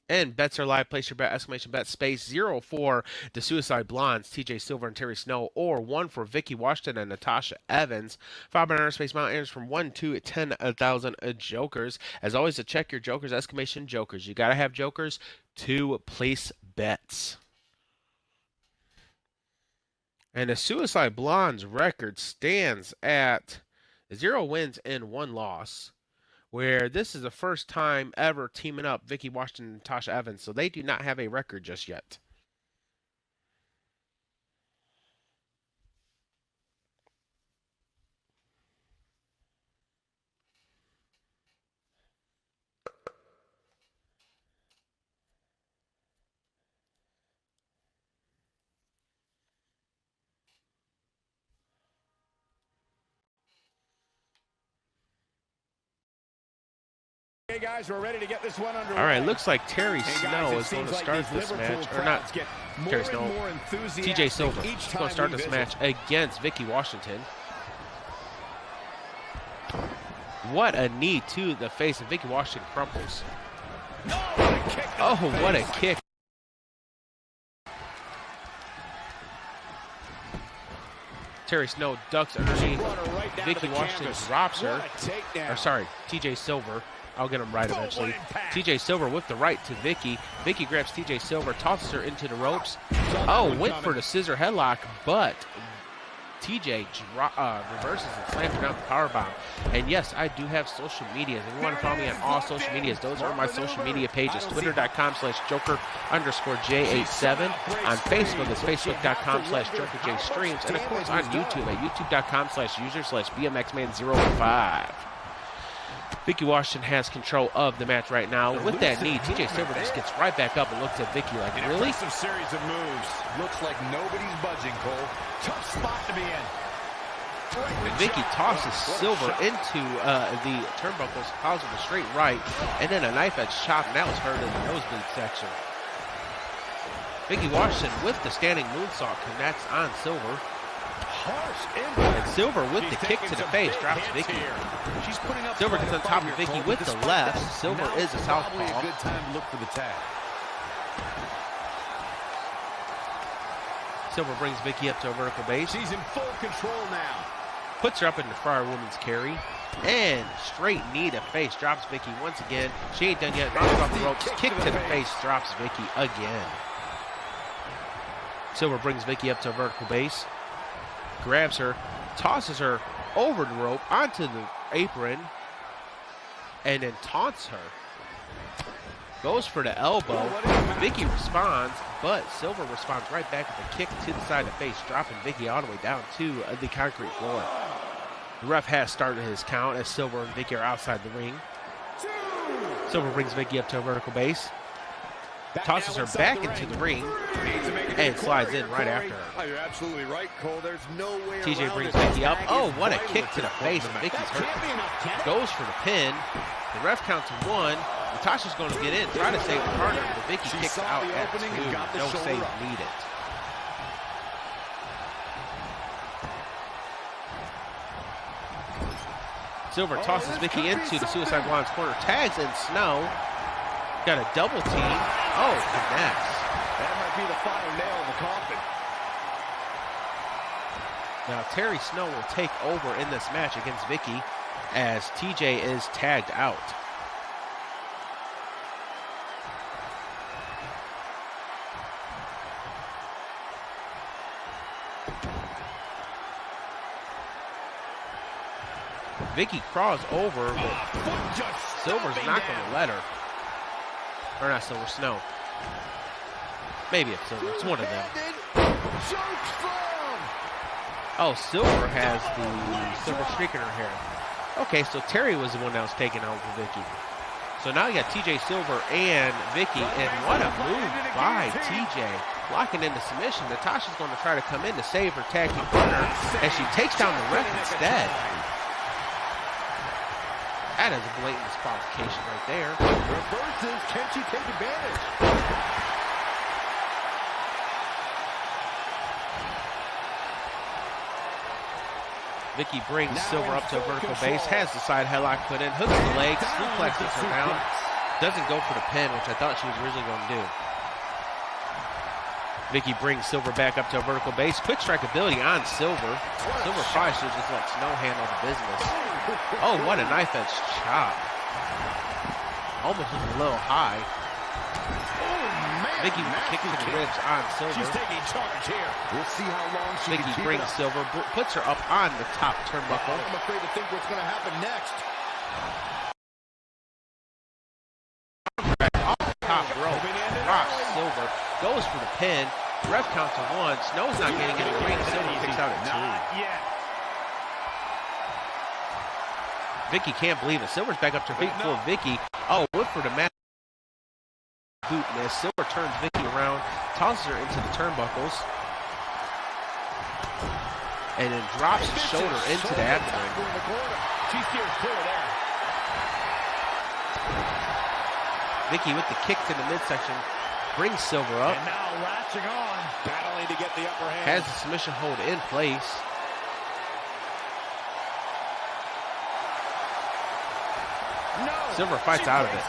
And bets are live. Place your bet, exclamation bet, space 0 for the Suicide Blondes, TJ Silver and Terry Snow, or 1 for Vicky Washington and Natasha Evans. 500 space amount enters from 1 to 10,000 jokers. As always, to check your jokers, exclamation jokers. You got to have jokers to place bets. And the Suicide Blondes record stands at 0 wins and 1 loss, where this is the first time ever teaming up Vicky Washington and Natasha Evans, so they do not have a record just yet. Okay, guys, we're ready to get this one underway. All right, looks like Terry Snow guys, is going to like start this match, or not Terry Snow, TJ Silver is going to start this match against Vicky Washington. What a knee to the face, and Vicky Washington crumples. Oh, what a kick. Terry Snow ducks underneath. Vicky Washington drops her. Or sorry, TJ Silver. I'll get him right eventually. TJ Silver with the right to Vicky. Vicky grabs TJ Silver, tosses her into the ropes. Oh, went for the scissor headlock, but TJ reverses and slams her down the powerbomb. And yes, I do have social medias. If you want to follow me on all social medias, those are my social media pages. Twitter.com/Joker_J87. On Facebook, it's Facebook.com/JokerJStreams. And of course on YouTube at YouTube.com/user/BMXman005. Vicky Washington has control of the match right now. With that knee, TJ Silver just gets right back up and looks at Vicky like, really? Impressive series of moves. Looks like nobody's budging, Cole. Tough spot to be in. Vicky tosses Silver into the turnbuckles, calls him a straight right, and then a knife edge chop, and that was heard in the nosebleed section. Vicky Washington with the standing moonsault connects on Silver. And Silver with the kick to the face drops Vicky. Silver gets on top of Vicky with the left. Silver is a southpaw. Good time to look for the tag. Silver brings Vicky up to a vertical base. She's in full control now. Puts her up in the Friar women's carry. And straight knee to face drops Vicky once again. She ain't done yet. Knocks off the ropes. Kick to the face drops Vicky again. Silver brings Vicky up to a vertical base. Grabs her, tosses her over the rope onto the apron, and then taunts her. Goes for the elbow. Vicky responds, but Silver responds right back with a kick to the side of the face, dropping Vicky all the way down to the concrete floor. The ref has started his count as Silver and Vicky are outside the ring. Silver brings Vicky up to a vertical base. Tosses her back into the ring and slides in right after her. Oh, you're absolutely right, Cole. There's no way TJ brings Vicky up. Oh, what a kick to the face. Vicky's hurt. Goes for the pin. The ref counts to 1. Natasha's going to get in, try to save the partner, but Vicky kicks out at 2. No save needed. Silver tosses Vicky into the Suicide Blonde's corner. Tags in Snow. Got a double team. Oh, connects. That might be the final nail in the coffin. Now Terry Snow will take over in this match against Vicky as TJ is tagged out. Vicky crawls over, but Silver's not going to let her. Or not Silver, Snow. Maybe it's Silver. It's one of them. Oh, Silver has the silver streak in her hair. Okay, so Terry was the one that was taking out for Vicky. So now you got TJ Silver and Vicky, and what a move by TJ. Locking in the submission. Natasha's going to try to come in to save her tag team partner, and she takes down the ref instead. That is a blatant disqualification right there. Reverses. Can she take advantage? Vicky brings Silver up to a vertical base, has the side headlock put in, hooks the leg, suplexes her down, doesn't go for the pin, which I thought she was originally going to do. Vicky brings Silver back up to a vertical base. Quick strike ability on Silver. Silver probably should just let Snow handle the business. Oh, what a knife edge chop. Almost was a little high. Vicky with the kick to the ribs on Silver. She's taking charge here. We'll see how long she Vicky can brings Silver, puts her up on the top turnbuckle. I'm afraid to think what's going to happen next. Off the top rope, drops Silver, goes for the pin. Ref counts to 1. Snow's not getting in the ring. Silver kicks out at 2. Vicky can't believe it. Silver's back up to her feet for Vicky. Oh, whip for the mat. Boot miss. Silver turns Vicky around, tosses her into the turnbuckles, and then drops the shoulder into the abdomen. She steers clear there. Vicky with the kick to the midsection brings Silver up. And now latching on, battling to get the upper hand. Has the submission hold in place. No, Silver fights out of it.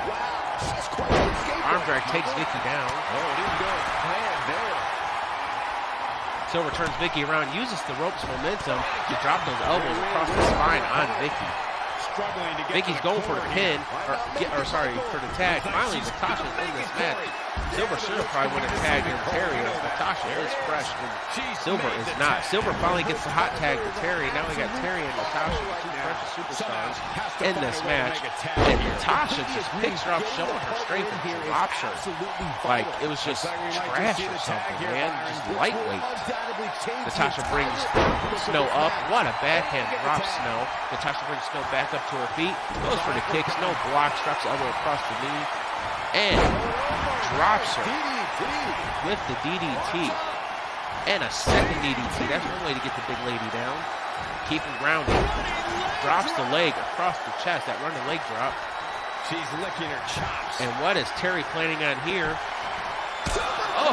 Wow, she's quite the escaper. Arm drag takes Vicky down. Oh, it didn't go as planned there. Silver turns Vicky around, uses the rope's momentum to drop those elbows across the spine on Vicky. Struggling to get Vicky's going for the pin, for the tag. Finally, Natasha's in this match. Silver should have probably won a tag in Terry as Natasha is fresh and Silver is not. Silver finally gets the hot tag to Terry. Now we got Terry and Natasha, the two freshest superstars in this match. And Natasha just picks her up, showing her strength and drops her. Like it was just trash or something, man. Just lightweight. Natasha brings Snow up. What a backhand drop, Snow. Natasha brings Snow back up to her feet. Goes for the kick. Snow blocks, drops the elbow across the knee. And drops her with the DDT. And a second DDT. That's one way to get the big lady down. Keep her grounded. Drops the leg across the chest. That running leg drop. She's licking her chops. And what is Terry planning on here? Oh,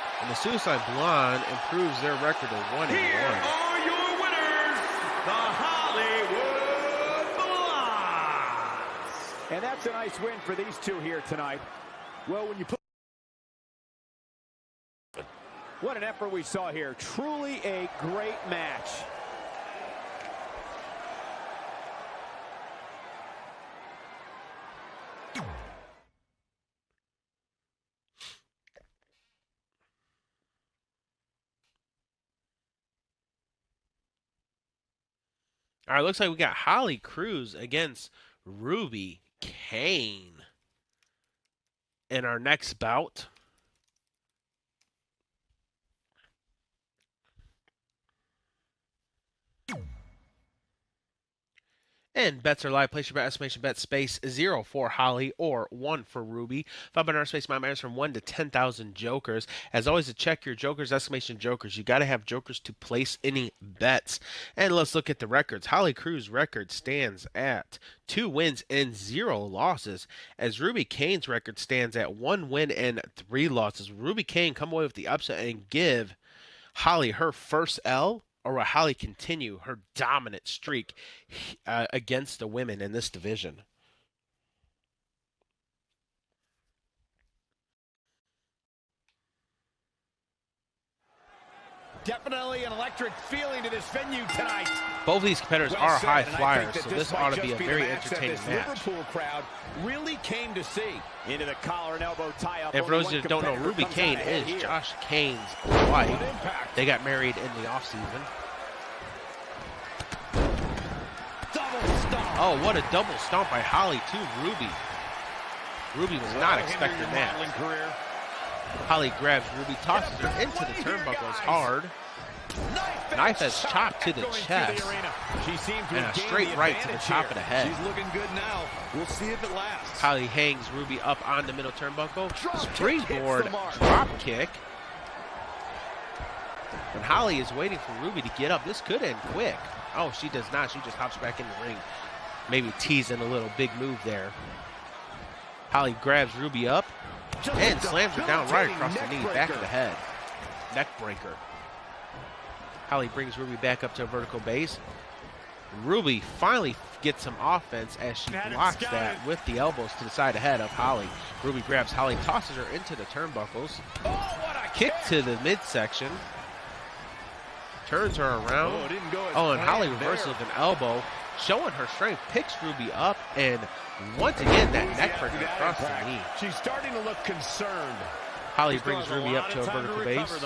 And the Suicide Blonde improves their record to 1-1. Here are your winners, the Hollywood Blondes. And that's a nice win for these two here tonight. Well, when you put... What an effort we saw here. Truly a great match. All right, looks like we got Holly Cruz against Ruby Kane in our next bout. And bets are live. Place your bet, estimation bet, space 0 for Holly or 1 for Ruby. $5 space matters from 1 to 10,000 jokers. As always, to check your jokers, estimation jokers, you got to have jokers to place any bets. And let's look at the records. Holly Cruz's record stands at 2 wins and 0 losses, as Ruby Kane's record stands at 1 win and 3 losses. Ruby Kane come away with the upset and give Holly her first L, or will Holly continue her dominant streak against the women in this division? Definitely an electric feeling to this venue tonight. Both of these competitors are said, high and I flyers, think so that this might ought to just be a the very match that entertaining this match. Liverpool crowd really came to see. Into the collar and elbow tie-up. And for those who don't know, Ruby Kane is Josh Kane's wife. They got married in the offseason. Oh, what a double stomp by Holly to Ruby. Ruby was not expecting that. Holly grabs Ruby, tosses her into the turnbuckles hard. Knife edge chop to the chest. And a straight right to the top of the head. She's looking good now. We'll see if it lasts. Holly hangs Ruby up on the middle turnbuckle. Springboard drop kick. And Holly is waiting for Ruby to get up. This could end quick. Oh, she does not. She just hops back in the ring. Maybe teasing a little big move there. Holly grabs Ruby up and slams her down right across the knee, back of the head. Neck breaker. Holly brings Ruby back up to a vertical base. Ruby finally gets some offense as she blocks that with the elbows to the side of the head of Holly. Ruby grabs Holly, tosses her into the turnbuckles. Kick to the midsection. Turns her around. Oh, and Holly reverses with an elbow, showing her strength, picks Ruby up, and once again, that neck breaker across the knee. She's starting to look concerned. Holly brings Ruby up to a vertical base.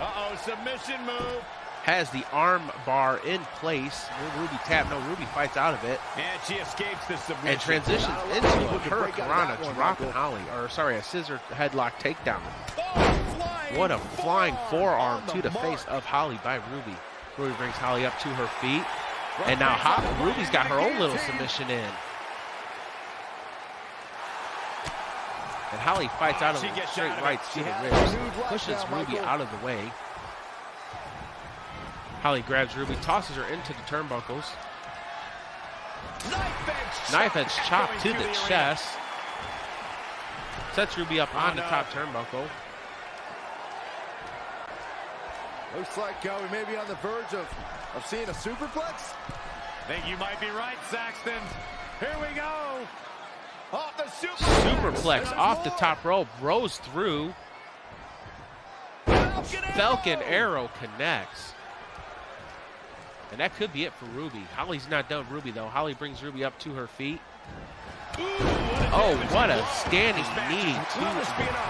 Uh-oh, submission move. Has the arm bar in place. Ruby tap. No, Ruby fights out of it. And she escapes the submission. And transitions into a hurricanrana, dropping Holly. Or, sorry, a scissor headlock takedown. What a flying forearm to the face of Holly by Ruby. Ruby brings Holly up to her feet. And now Ruby's got her own little submission in. And Holly fights out of the straight rights to the ribs. Pushes Ruby out of the way. Holly grabs Ruby, tosses her into the turnbuckles. Knife edge chop to the chest. Sets Ruby up on the top turnbuckle. Looks like we may be on the verge of seeing a superplex. Think you might be right, Saxton. Here we go. Off the Superplex off the top rope, rolls through. Falcon Arrow connects. And that could be it for Ruby. Holly's not done with Ruby, though. Holly brings Ruby up to her feet. Oh, what a standing knee to the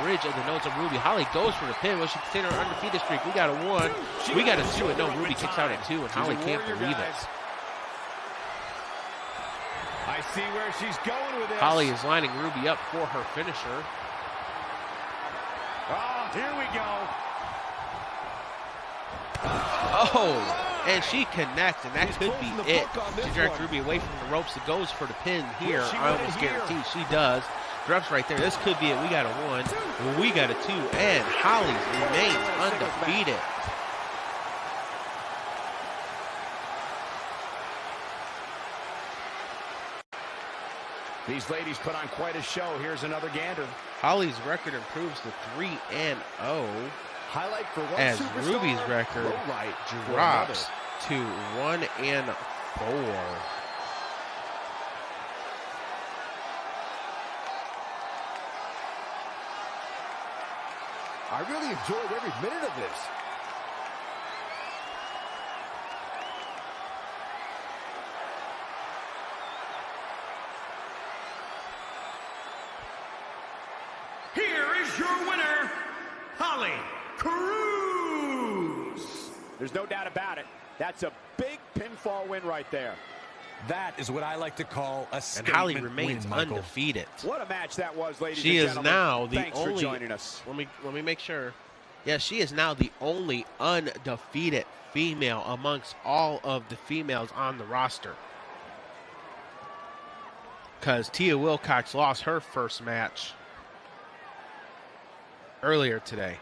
bridge of the nose of Ruby. Holly goes for the pin. Well, she can her undefeated streak. We got a 1. We got a 2. And no, Ruby kicks out at 2, and Holly can't believe it. I see where she's going with this. Holly is lining Ruby up for her finisher. Oh, here we go. Oh, and she connects, and that could be it. She drags Ruby away from the ropes. It goes for the pin here. I almost guarantee she does. The ref's right there. This could be it. We got a 1. We got a 2. And Holly remains undefeated. These ladies put on quite a show. Here's another gander. Holly's record improves to 3-0 Highlight for one as superstar, Ruby's record low light for drops another. to 1-4. I really enjoyed every minute of this. Here is your winner, Holly Cruz. There's no doubt about it. That's a big pinfall win right there. That is what I like to call a And statement Holly remains win, Michael. undefeated. What a match that was, ladies She and is gentlemen. now the Thanks for only. joining us. Let me make sure. Yeah, she is now the only undefeated female amongst all of the females on the roster. Because Tia Wilcox lost her first match earlier today.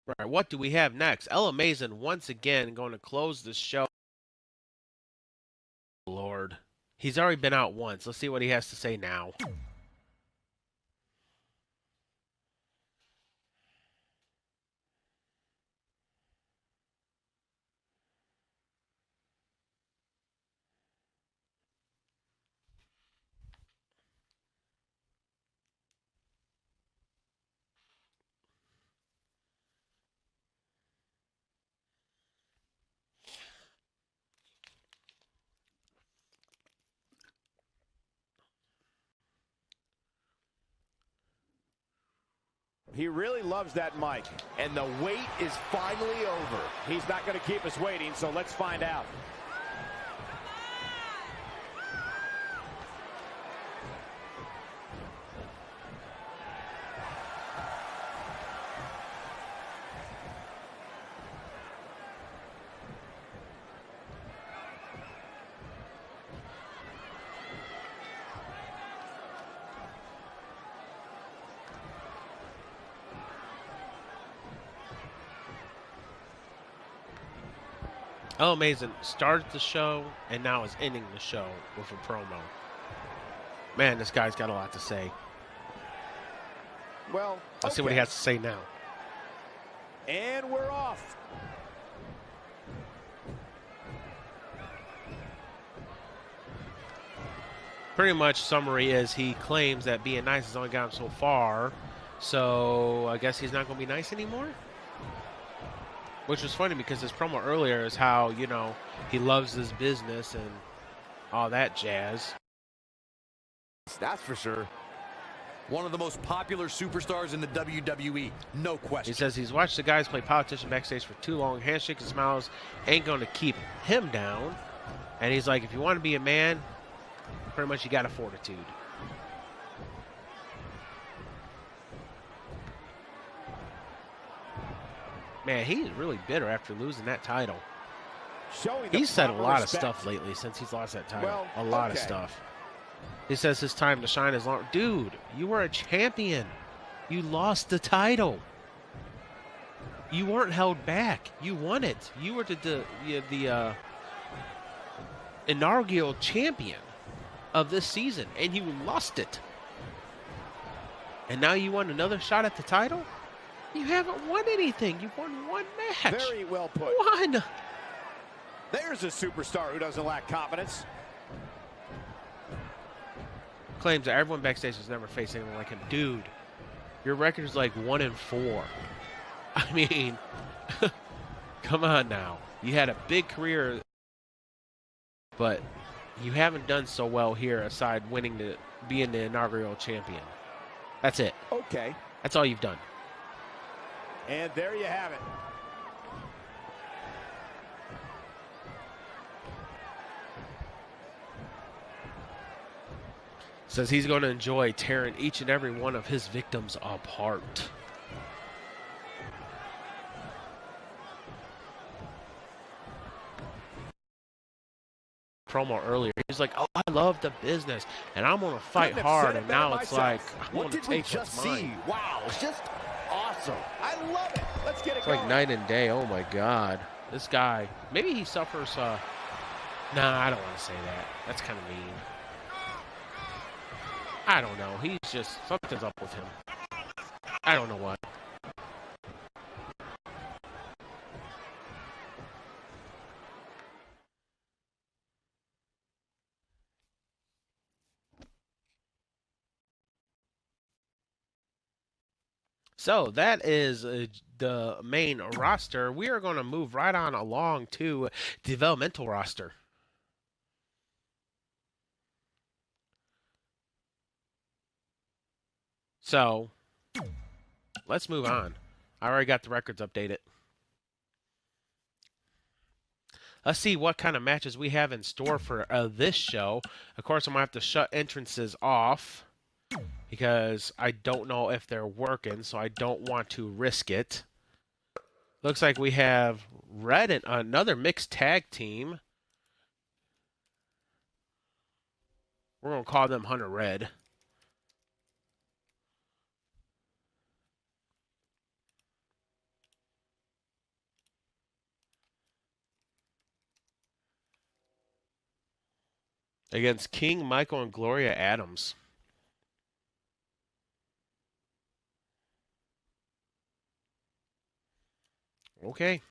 All right, what do we have next? Ella Mason once again going to close the show. Lord, he's already been out once. Let's see what he has to say now. He really loves that mic. And the wait is finally over. He's not going to keep us waiting, so let's find out. Ella Mason started the show and now is ending the show with a promo. Man, this guy's got a lot to say. Well, Let's see what he has to say now. And we're off. Pretty much summary is he claims that being nice has only got him so far. So I guess he's not going to be nice anymore? Which was funny because his promo earlier is how, you know, he loves his business and all that jazz. That's for sure. One of the most popular superstars in the WWE, no question. He says he's watched the guys play politician backstage for too long. Handshakes and smiles ain't going to keep him down. And he's like, if you want to be a man, pretty much you got a fortitude. Man, he's really bitter after losing that title. He's said a lot of stuff lately since he's lost that title. Well, a lot of stuff. He says his time to shine is long. Dude, you were a champion. You lost the title. You weren't held back. You won it. You were the inaugural champion of this season, and you lost it. And now you want another shot at the title? You haven't won anything. You've won one match. Very well put. One. There's a superstar who doesn't lack confidence. Claims that everyone backstage has never faced anyone like him. Dude, your record is like 1-4. I mean, come on now. You had a big career, but you haven't done so well here aside being the inaugural champion. That's it. Okay. That's all you've done. And there you have it. Says he's going to enjoy tearing each and every one of his victims apart. promo earlier. He's like, "Oh, I love the business, and I'm gonna fight hard." And now it's like, "I'm gonna take what's mine." Wow, it's just awesome. I love it. Let's get it It's going. like night and day. Oh my God, this guy. Maybe he suffers. Nah, I don't want to say that. That's kind of mean. I don't know. He's just something's up with him. I don't know what. So that is the main roster. We are going to move right on along to developmental roster. So let's move on. I already got the records updated. Let's see what kind of matches we have in store for this show. Of course, I'm going to have to shut entrances off because I don't know if they're working, so I don't want to risk it. Looks like we have Red and another mixed tag team. We're going to call them Hunter Red. Against King Michael and Gloria Adams. Okay.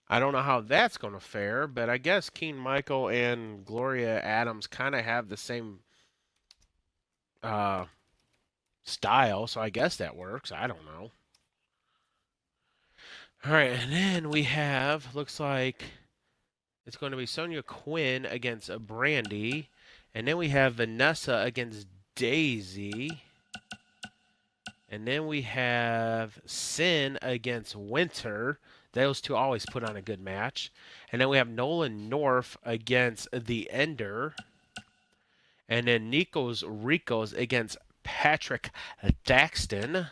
I don't know how that's going to fare, but I guess King Michael and Gloria Adams kind of have the same style, so I guess that works. I don't know. All right, and then we have, looks like it's going to be Sonia Quinn against Brandy, and then we have Vanessa against Daisy. And then we have Sin against Winter. Those two always put on a good match. And then we have Nolan North against The Ender. And then Nico's Ricos against Patrick Daxton.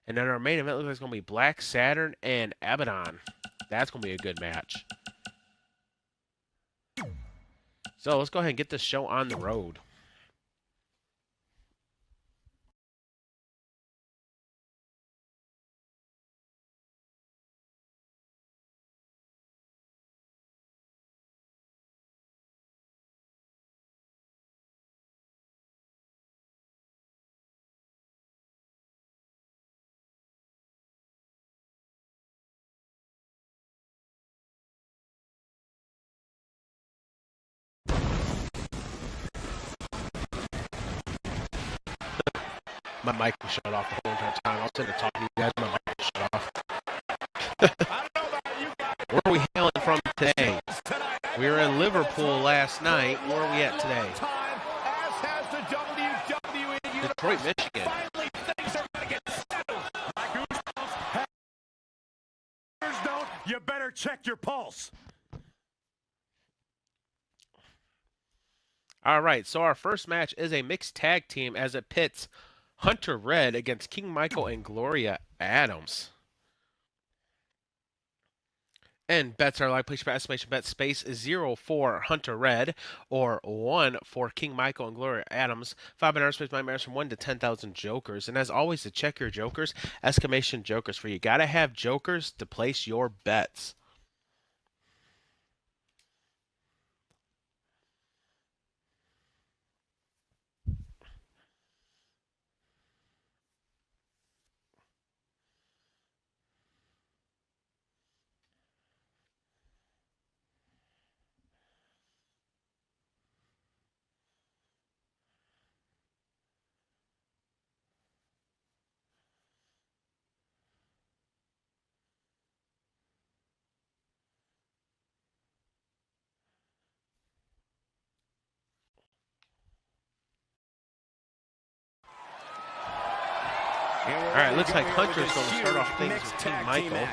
And then our main event looks like it's going to be Black Saturn and Abaddon. That's going to be a good match. So let's go ahead and get this show on the road. My mic was shut off the whole entire time. I was sitting there talking to you guys. My mic was shut off. Where are we hailing from today? We were in Liverpool last night. Where are we at today? Detroit, Michigan. You better check your pulse. All right, so our first match is a mixed tag team as it pits Hunter Red against King Michael and Gloria Adams. And bets are like, please for estimation bet space 0 for Hunter Red or 1 for King Michael and Gloria Adams. 5 minute space nightmares from 1 to 10,000 jokers. And as always, to check your jokers, exclamation jokers for you. Gotta have jokers to place your bets. All right, looks like Hunter's going to start off things with King Michael.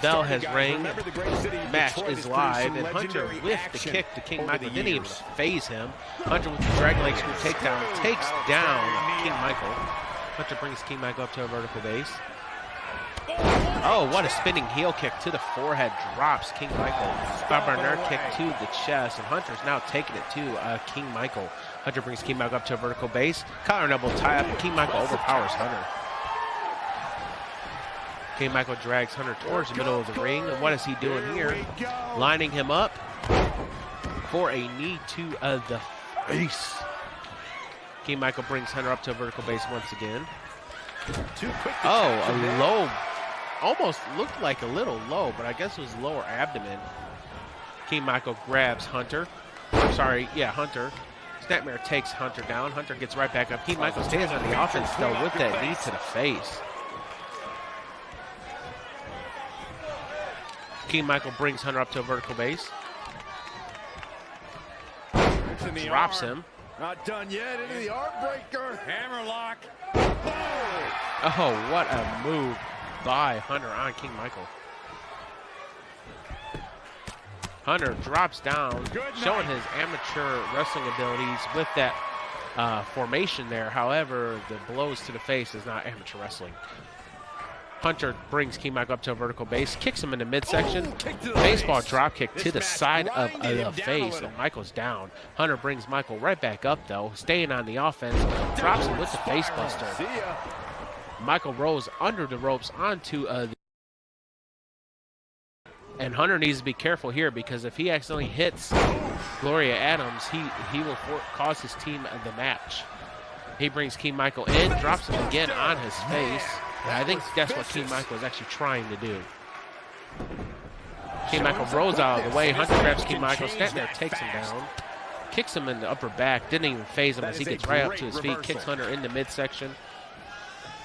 Bell has rang, match is live, and Hunter with the kick to King Michael didn't even phase him. Hunter with the Dragon Leg Screw takedown takes down King Michael. Hunter brings King Michael up to a vertical base. Oh, what a spinning heel kick to the forehead. Drops King Michael. Barber kick to the chest. And Hunter's now taking it to King Michael. Hunter brings King Michael up to a vertical base. Collar and elbow tie up. And King Michael overpowers Hunter. King Michael drags Hunter towards the middle of the ring. And what is he doing here? Lining him up for a knee to the face. King Michael brings Hunter up to a vertical base once again. Oh, a low. Almost looked like a little low, but I guess it was lower abdomen. King Michael grabs Hunter. I'm sorry, yeah, Hunter. Snapmare takes Hunter down. Hunter gets right back up. King Michael stays on the offense, though, with that knee to the face. King Michael brings Hunter up to a vertical base. Drops him. Not done yet. Into the arm breaker. Hammerlock. Oh, what a move by Hunter on King Michael. Hunter drops down, showing his amateur wrestling abilities with that formation there. However, the blows to the face is not amateur wrestling. Hunter brings King Michael up to a vertical base, kicks him in the midsection. Baseball drop kick to the side of the face, and Michael's down. Hunter brings Michael right back up, though, staying on the offense. Drops him with the face buster. Michael rolls under the ropes onto and Hunter needs to be careful here, because if he accidentally hits Gloria Adams, he will cause his team the match. He brings King Michael in, drops him again on his face. And I think that's what King Michael is actually trying to do. King Michael rolls out of the way. Hunter grabs King Michael. Snapmare takes him down. Kicks him in the upper back. Didn't even phase him as he gets right up to his feet. Kicks Hunter in the midsection.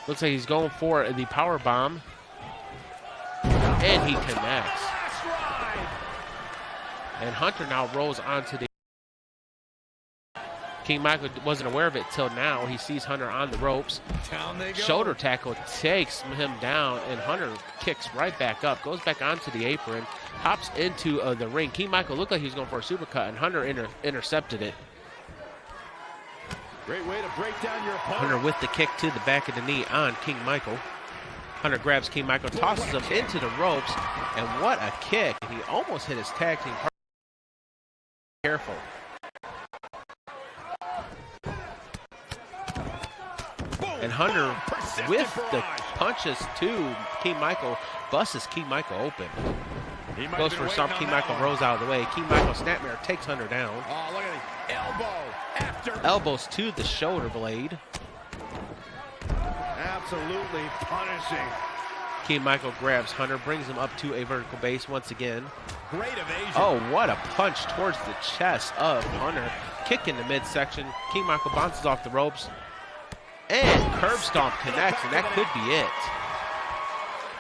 Looks like he's going for the power bomb. And he connects. And Hunter now rolls onto the... King Michael wasn't aware of it till now. He sees Hunter on the ropes. Shoulder tackle takes him down, and Hunter kicks right back up, goes back onto the apron, hops into the ring. King Michael looked like he was going for a supercut, and Hunter intercepted it. Great way to break down your opponent. Hunter with the kick to the back of the knee on King Michael. Hunter grabs King Michael, tosses him into the ropes, and what a kick. He almost hit his tag team partner. Careful. And Hunter, with the punches to King Michael, busts King Michael open. Goes for something. King Michael rolls out of the way. King Michael Snapmare takes Hunter down. Oh, look at the elbow after. Elbows to the shoulder blade. Absolutely punishing. King Michael grabs Hunter, brings him up to a vertical base once again. Great evasion. Oh, what a punch towards the chest of Hunter. Kick in the midsection. King Michael bounces off the ropes. And curb stomp connects, and that could be it.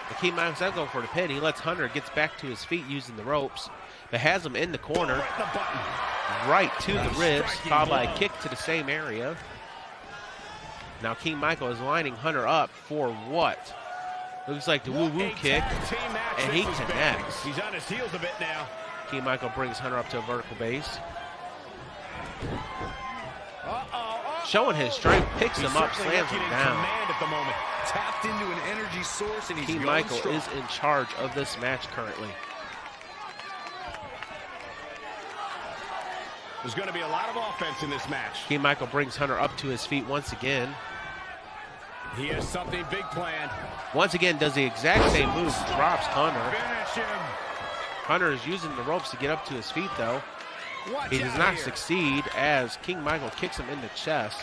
The King Michael's not going for the pin. He lets Hunter gets back to his feet using the ropes, but has him in the corner. Right to the ribs, followed by a kick to the same area. Now King Michael is lining Hunter up for what? Looks like the woo-woo kick, and he connects. He's on his heels a bit now. King Michael brings Hunter up to a vertical base. Showing his strength, picks him up, slams him down. At the moment. Tapped into an energy source, and he's King Michael is in charge of this match currently. There's going to be a lot of offense in this match. King Michael brings Hunter up to his feet once again. He has something big planned. Once again, does the exact same move, drops Hunter. Finish him. Hunter is using the ropes to get up to his feet, though. He does not succeed as King Michael kicks him in the chest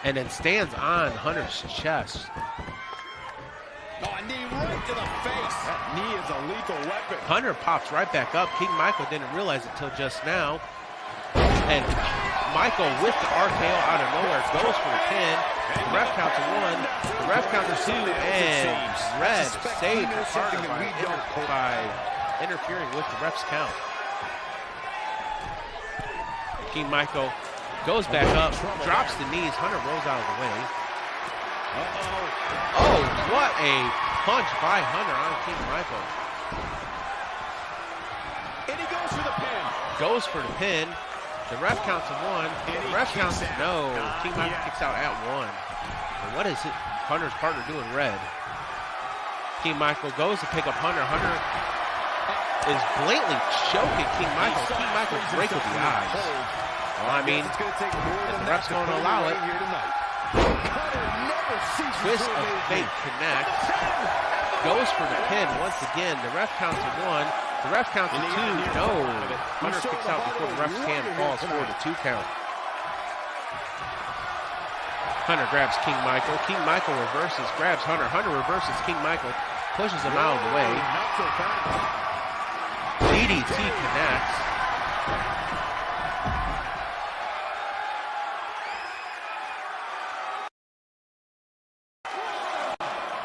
and then stands on Hunter's chest. Oh, a knee right to the face. That knee is a lethal weapon. Hunter pops right back up. King Michael didn't realize it till just now. And Michael with the RKO out of nowhere goes for the pin. The ref counts to 1, the ref counts to 2, and Red saved the partner by interfering with the ref's count. King Michael goes back up, drops the knees. Hunter rolls out of the way. Oh, what a punch by Hunter on King Michael. And he goes for the pin. Goes for the pin. The ref counts to 1. The ref counts to no. King Michael kicks out at 1. And what is it? Hunter's partner doing? Red. King Michael goes to pick up Hunter. Hunter is blatantly choking King Michael. King Michael break with the eyes. Well, I mean, if the ref's going to allow it. Twist of fate connects. Goes for the pin once again. The ref counts to 1. The ref counts to 2. No. Hunter kicks out before the ref's hand falls for the 2 count. Hunter grabs King Michael. King Michael reverses, grabs Hunter. Hunter reverses King Michael, pushes him out of the way. DDT connects.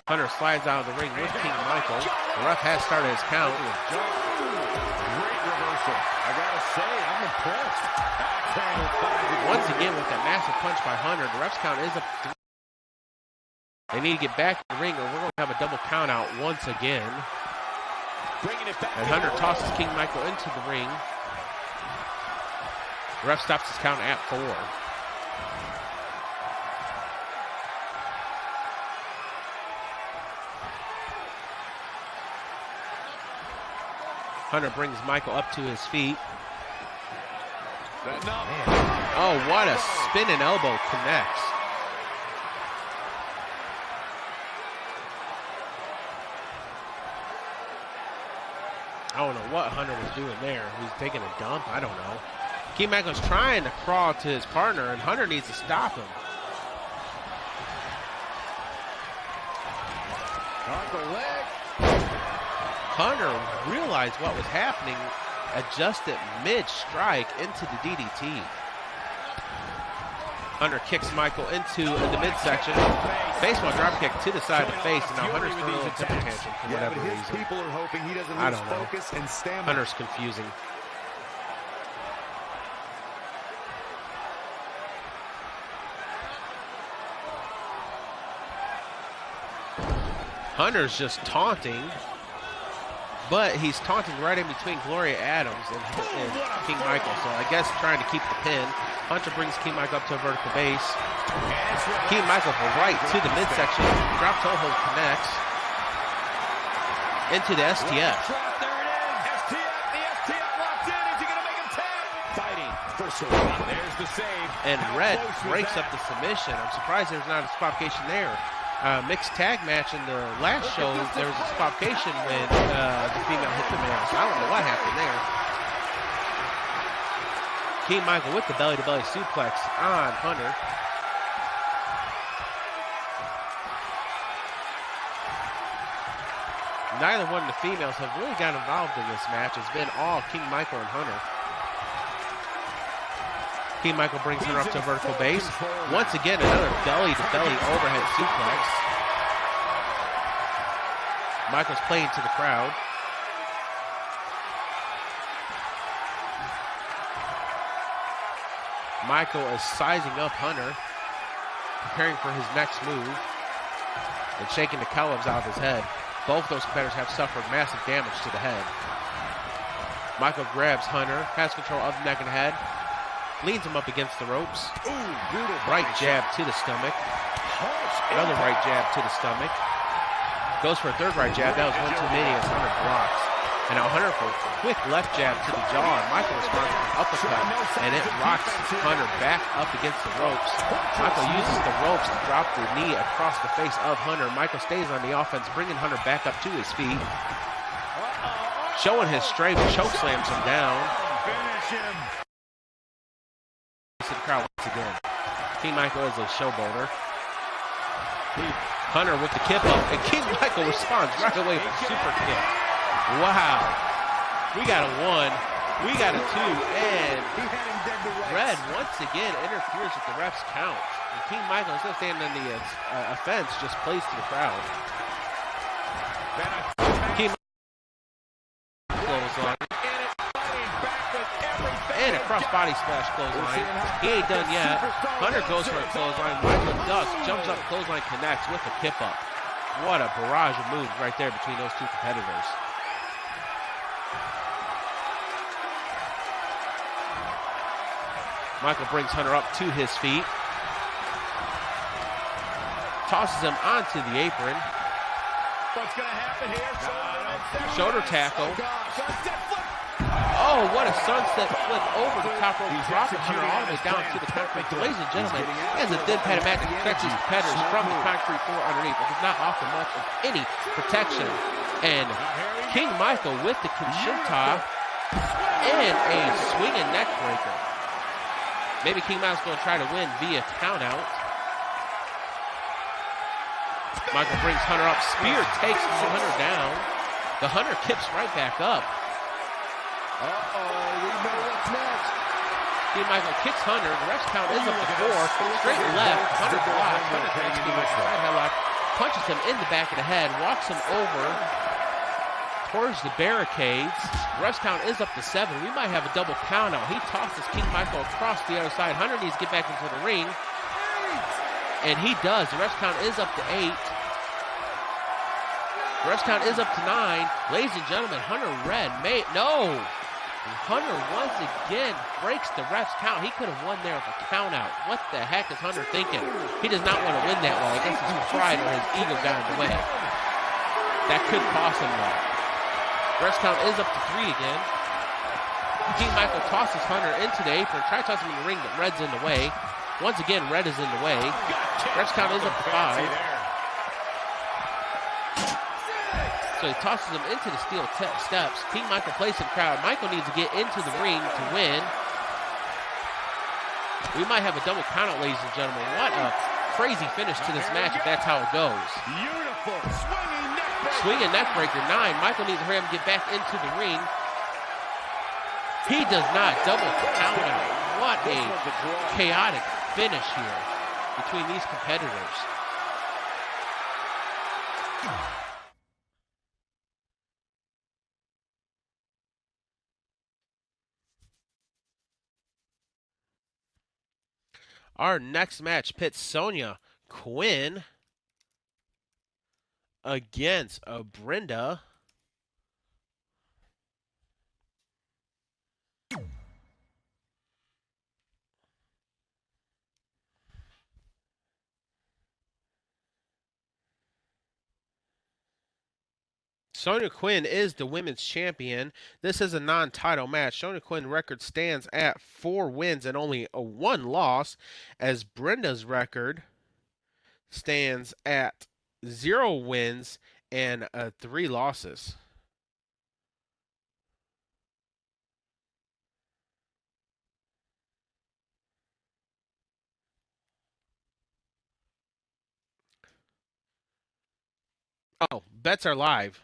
Hunter slides out of the ring with King Michael. The ref has started his count. Great reversal. I gotta say, I'm impressed. Once again with that massive punch by Hunter, the ref's count is up 3. They need to get back in the ring or we're going to have a double count out once again. And Hunter tosses King Michael into the ring. The ref stops his count at 4. Hunter brings Michael up to his feet. Oh, what a spinning elbow connects. I don't know what Hunter was doing there. He was taking a dump? I don't know. King Michael's trying to crawl to his partner, and Hunter needs to stop him. Hunter realized what was happening, adjusted mid-strike into the DDT. Hunter kicks Michael into the midsection. Baseball dropkick to the side of the face, and now Hunter's throwing a temper tantrum for whatever reason. People are hoping he doesn't I lose don't know. focus and stamina. Hunter's confusing. Hunter's just taunting, but he's taunting right in between Gloria Adams and King Michael. So I guess trying to keep the pin. Hunter brings King Michael up to a vertical base. King Michael right to the midsection. Drop toe hold connects into the STF. There it is. STF. The STF locked in. Is he going to make him tap? Fighting for sure. There's the save. And Red breaks up the submission. I'm surprised there's not a disqualification there. Mixed tag match in the last show, there was a disqualification when the female hit the male. So I don't know what happened there. King Michael with the belly-to-belly suplex on Hunter. Neither one of the females have really got involved in this match. It's been all King Michael and Hunter. King Michael brings her up to a vertical base. Once again, another belly-to-belly overhead suplex. Michael's playing to the crowd. Michael is sizing up Hunter, preparing for his next move, and shaking the cobwebs out of his head. Both those competitors have suffered massive damage to the head. Michael grabs Hunter, has control of the neck and head, leans him up against the ropes. Right jab to the stomach. Another right jab to the stomach. Goes for a third right jab. That was one too many as Hunter blocks. And now Hunter for a quick left jab to the jaw. And Michael responds with an uppercut. And it rocks Hunter back up against the ropes. Michael uses the ropes to drop the knee across the face of Hunter. Michael stays on the offense, bringing Hunter back up to his feet. Showing his strength, choke slams him down. Finish him. To the crowd once again. King Michael is a showboater. Hunter with the kip up, and King Michael responds right away with a super kick. Wow. We got a 1, we got a 2, and Red once again interferes with the ref's count. And King Michael, instead of standing on the offense, just plays to the crowd. King clothesline. And a cross-body splash clothesline. He ain't done yet. Hunter goes for a clothesline. Michael ducks, jumps up, clothesline connects with a kip up. What a barrage of moves right there between those two competitors. Michael brings Hunter up to his feet. Tosses him onto the apron. What's going to happen here? Shoulder tackle. Oh, what a sunset flip over the top rope, dropping Hunter all the way down to the concrete. Ladies and gentlemen, as a thin padded match protects these competitors from the concrete floor underneath, it does not offer much of any protection. And King Michael with the Kinshita and a swinging neck breaker. Maybe King Michael's going to try to win via countout. Michael brings Hunter up. Spear takes Hunter down. The Hunter kips right back up. We know what's next. King Michael kicks Hunter. The ref's count is up to 4. Straight left. Hunter blocks. Hunter takes King Michael's side headlock. Punches him in the back of the head. Walks him over towards the barricades. The ref's count is up to 7. We might have a double count out. He tosses King Michael across the other side. Hunter needs to get back into the ring. And he does. The ref's count is up to 8. The ref's count is up to 9. Ladies and gentlemen, Hunter Red may... No! Hunter once again breaks the ref's count. He could have won there with a count out. What the heck is Hunter thinking? He does not want to win that way. I guess his pride or his ego got in the way. That could cost him though. The ref's count is up to 3 again. King Michael tosses Hunter into the apron. Tries to toss him in the ring, but Red's in the way. Once again, Red is in the way. Ref's count is up to 5. So he tosses him into the steel steps. King Michael plays in crowd. Michael needs to get into the ring to win. We might have a double countout, ladies and gentlemen. What a crazy finish to this match if that's how it goes. Beautiful. Swinging neck breaker. Swinging neck breaker 9. Michael needs to hurry up and get back into the ring. He does not double count out. What a chaotic finish here between these competitors. Our next match pits Sonya Quinn against Brenda. Sonya Quinn is the women's champion. This is a non-title match. Sonya Quinn's record stands at 4 wins and only a 1 loss, as Brenda's record stands at 0 wins and 3 losses. Oh, bets are live.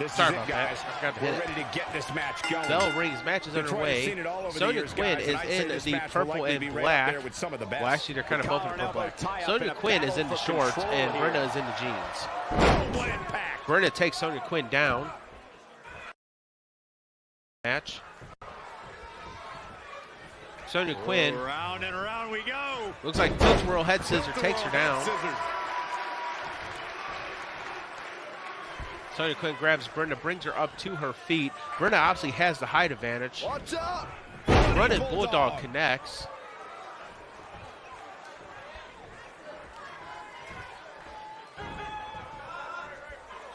Sorry about guys. that. We're ready to get this match going. Bell rings, match is underway. Sonya Quinn is in the purple and black. Well, actually, they're kind of both in purple. Sonya Quinn is in the shorts, and Brenda is in the jeans. Brenda takes Sonya Quinn down. Match. Sonya Quinn. Round and around we go. Looks like Tilt Whirl Head Scissor takes her down. Sonya Quinn grabs Brenda, brings her up to her feet. Brenda obviously has the height advantage. Watch out! Running Bulldog connects.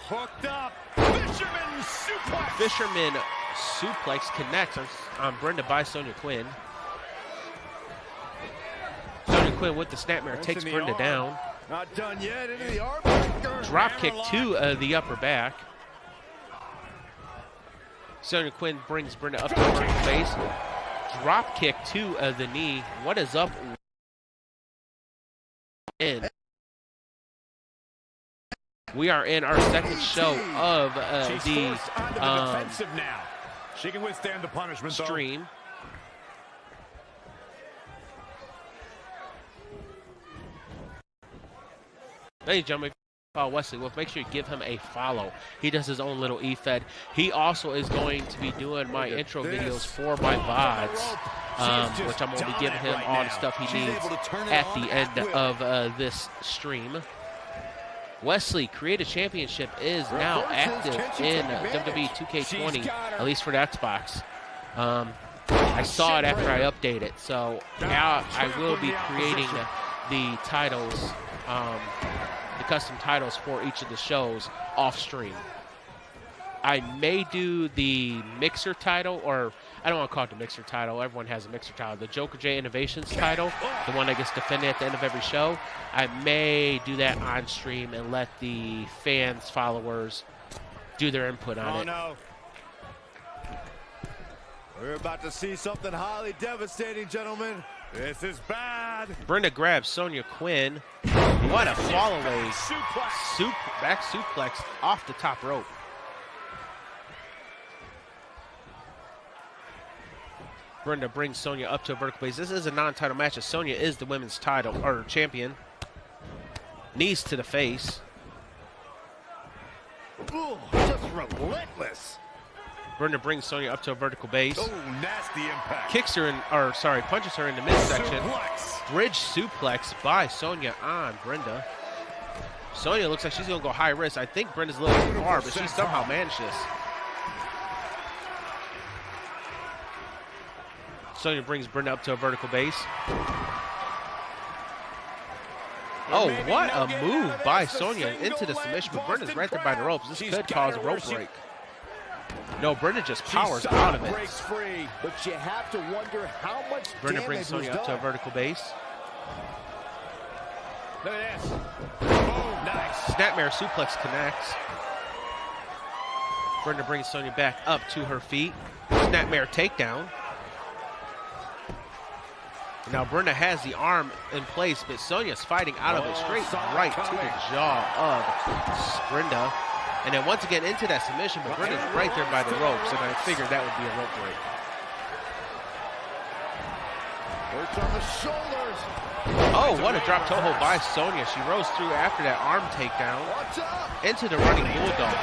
Hooked up. Fisherman suplex. Fisherman suplex connects on Brenda by Sonya Quinn. Sonya Quinn with the snapmare takes Brenda down. Not done yet. Into the arm. Drop kick to the upper back. Sonya Quinn brings Brenda up to her face. Drop kick to the knee. What is up? In. We are in our second show of the defensive now. She can withstand the punishment stream. Ladies and gentlemen, Wesley Wolf, make sure you give him a follow. He does his own little e-fed. He also is going to be doing my intro videos for my VODs, which I'm going to be giving him all the stuff he needs at the end of this stream. Wesley Creative Championship is now active in WWE 2K20, at least for the Xbox. I saw it after I updated, so now I will be creating the titles, the custom titles for each of the shows off stream. I may do the mixer title, or I don't want to call it the mixer title. Everyone has a mixer title. The Joker J Innovations title, the one that gets defended at the end of every show. I may do that on stream and let the fans, followers, do their input on it. No. We're about to see something highly devastating, gentlemen. This is bad. Brenda grabs Sonya Quinn. What a fall away. Back suplex off the top rope. Brenda brings Sonya up to a vertical base. This is a non-title match as Sonya is the women's title, or champion. Knees to the face. Ooh, just relentless. Brenda brings Sonya up to a vertical base. Oh, nasty impact. Kicks her in, or sorry, punches her in the midsection. Suplex. Bridge suplex by Sonya on Brenda. Sonya looks like she's going to go high risk. I think Brenda's a little too far, but she somehow managed this. Sonya brings Brenda up to a vertical base. Oh, what a move by Sonya into the submission, but Brenda's right there by the ropes. This could cause a rope break. No, Brenda just powers out of it. Breaks free, but you have to wonder how much Brenda brings Sonya up to a vertical base. Look at this. Boom, nice. Snapmare suplex connects. Brenda brings Sonya back up to her feet. Snapmare takedown. Now Brenda has the arm in place, but Sonya's fighting out of it, straight right to the jaw of Brenda. And then once again into that submission, but Brenda's right there by the ropes, and I figured that would be a rope break. Works on the shoulders. Oh, what a drop toe hold by Sonya. She rose through after that arm takedown into the running bulldog.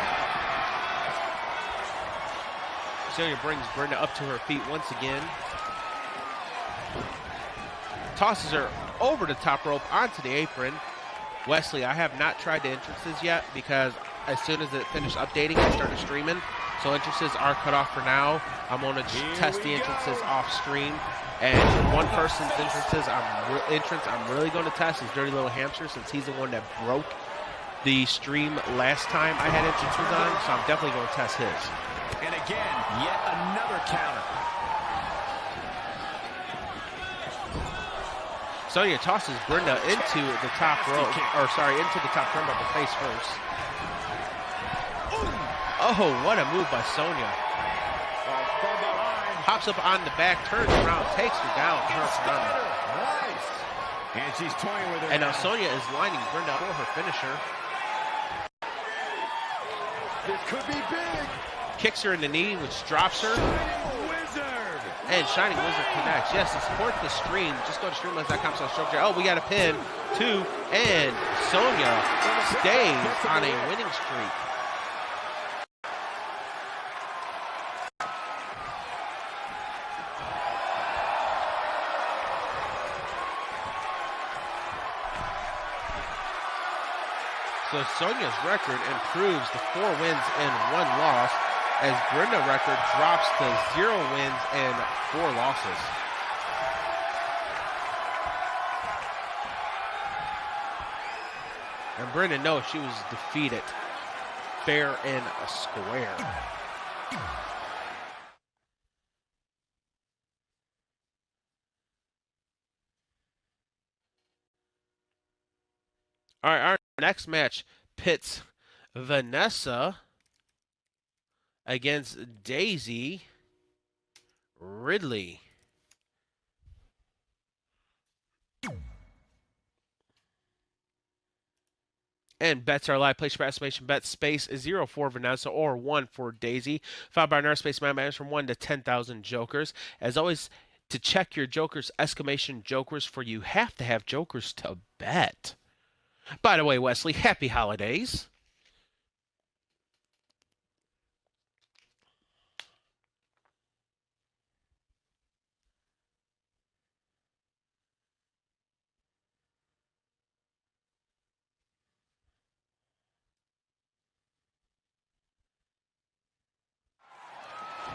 Sonya brings Brenda up to her feet once again. Tosses her over the top rope onto the apron. Wesley, I have not tried the entrances yet because as soon as it finished updating, I started streaming. So entrances are cut off for now. I'm going to test the entrances off stream. And one person's entrance I'm really going to test is Dirty Little Hamster, since he's the one that broke the stream last time I had entrances on. So I'm definitely going to test his. And again, yet another counter. Sonya tosses Brenda into the top rope, or sorry, into the top turnbuckle face first. Oh, what a move by Sonya. Hops up on the back, turns around, takes her down. Nice. And she's toying with her. And now Sonya is lining Brenda for her finisher. This could be big. Kicks her in the knee, which drops her. And Shining Wizard connects. Yes, to support the stream, just go to streamlines.com/JJI. Oh, we got a pin, 2, and Sonya stays on a winning streak. So Sonya's record improves to 4 wins and 1 loss, as Brenda record drops to 0 wins and 4 losses. And Brenda knows she was defeated fair and square. All right, our next match pits Vanessa against Daisy Ridley. And bets are live. Place your estimation bet space is 0 for Vanessa or 1 for Daisy. Followed by another space managed from 1 to 10,000 jokers. As always, to check your jokers, exclamation jokers, for you have to have jokers to bet. By the way, Wesley, happy holidays.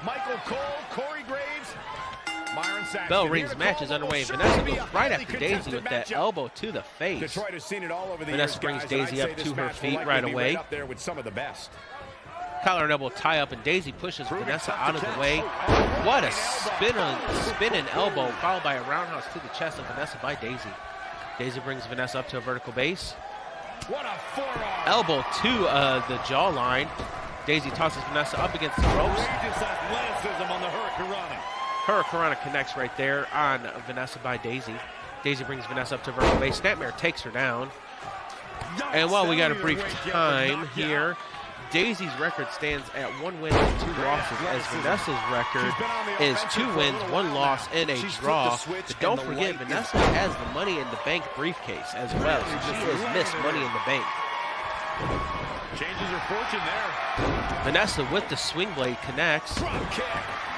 Michael Cole, Corey Graves, Bell rings, match is underway. Vanessa goes right after Daisy with that elbow to the face. Detroit has seen it all over the Vanessa years, brings guys, and Daisy I'd up say to this her match will feet likely right be away. up there with some of the best. Collar and elbow tie up, and Daisy pushes Vanessa out of the way. What a spinning elbow, followed by a roundhouse to the chest of Vanessa by Daisy. Daisy brings Vanessa up to a vertical base. What a forearm. Elbow to the jawline. Daisy tosses Vanessa up against the ropes. Athleticism on the Hurricanrana. Hurricanrana connects right there on Vanessa by Daisy. Daisy brings Vanessa up to vertical base. Snapmare takes her down. And while we got a brief time here, Daisy's record stands at 1 win and 2 losses, as Vanessa's record is 2 wins, 1 loss, and a draw. But don't forget, Vanessa has the Money in the Bank briefcase as well, so she has missed Money in the Bank. Changes her fortune there. Vanessa with the swing blade connects. Drop kick.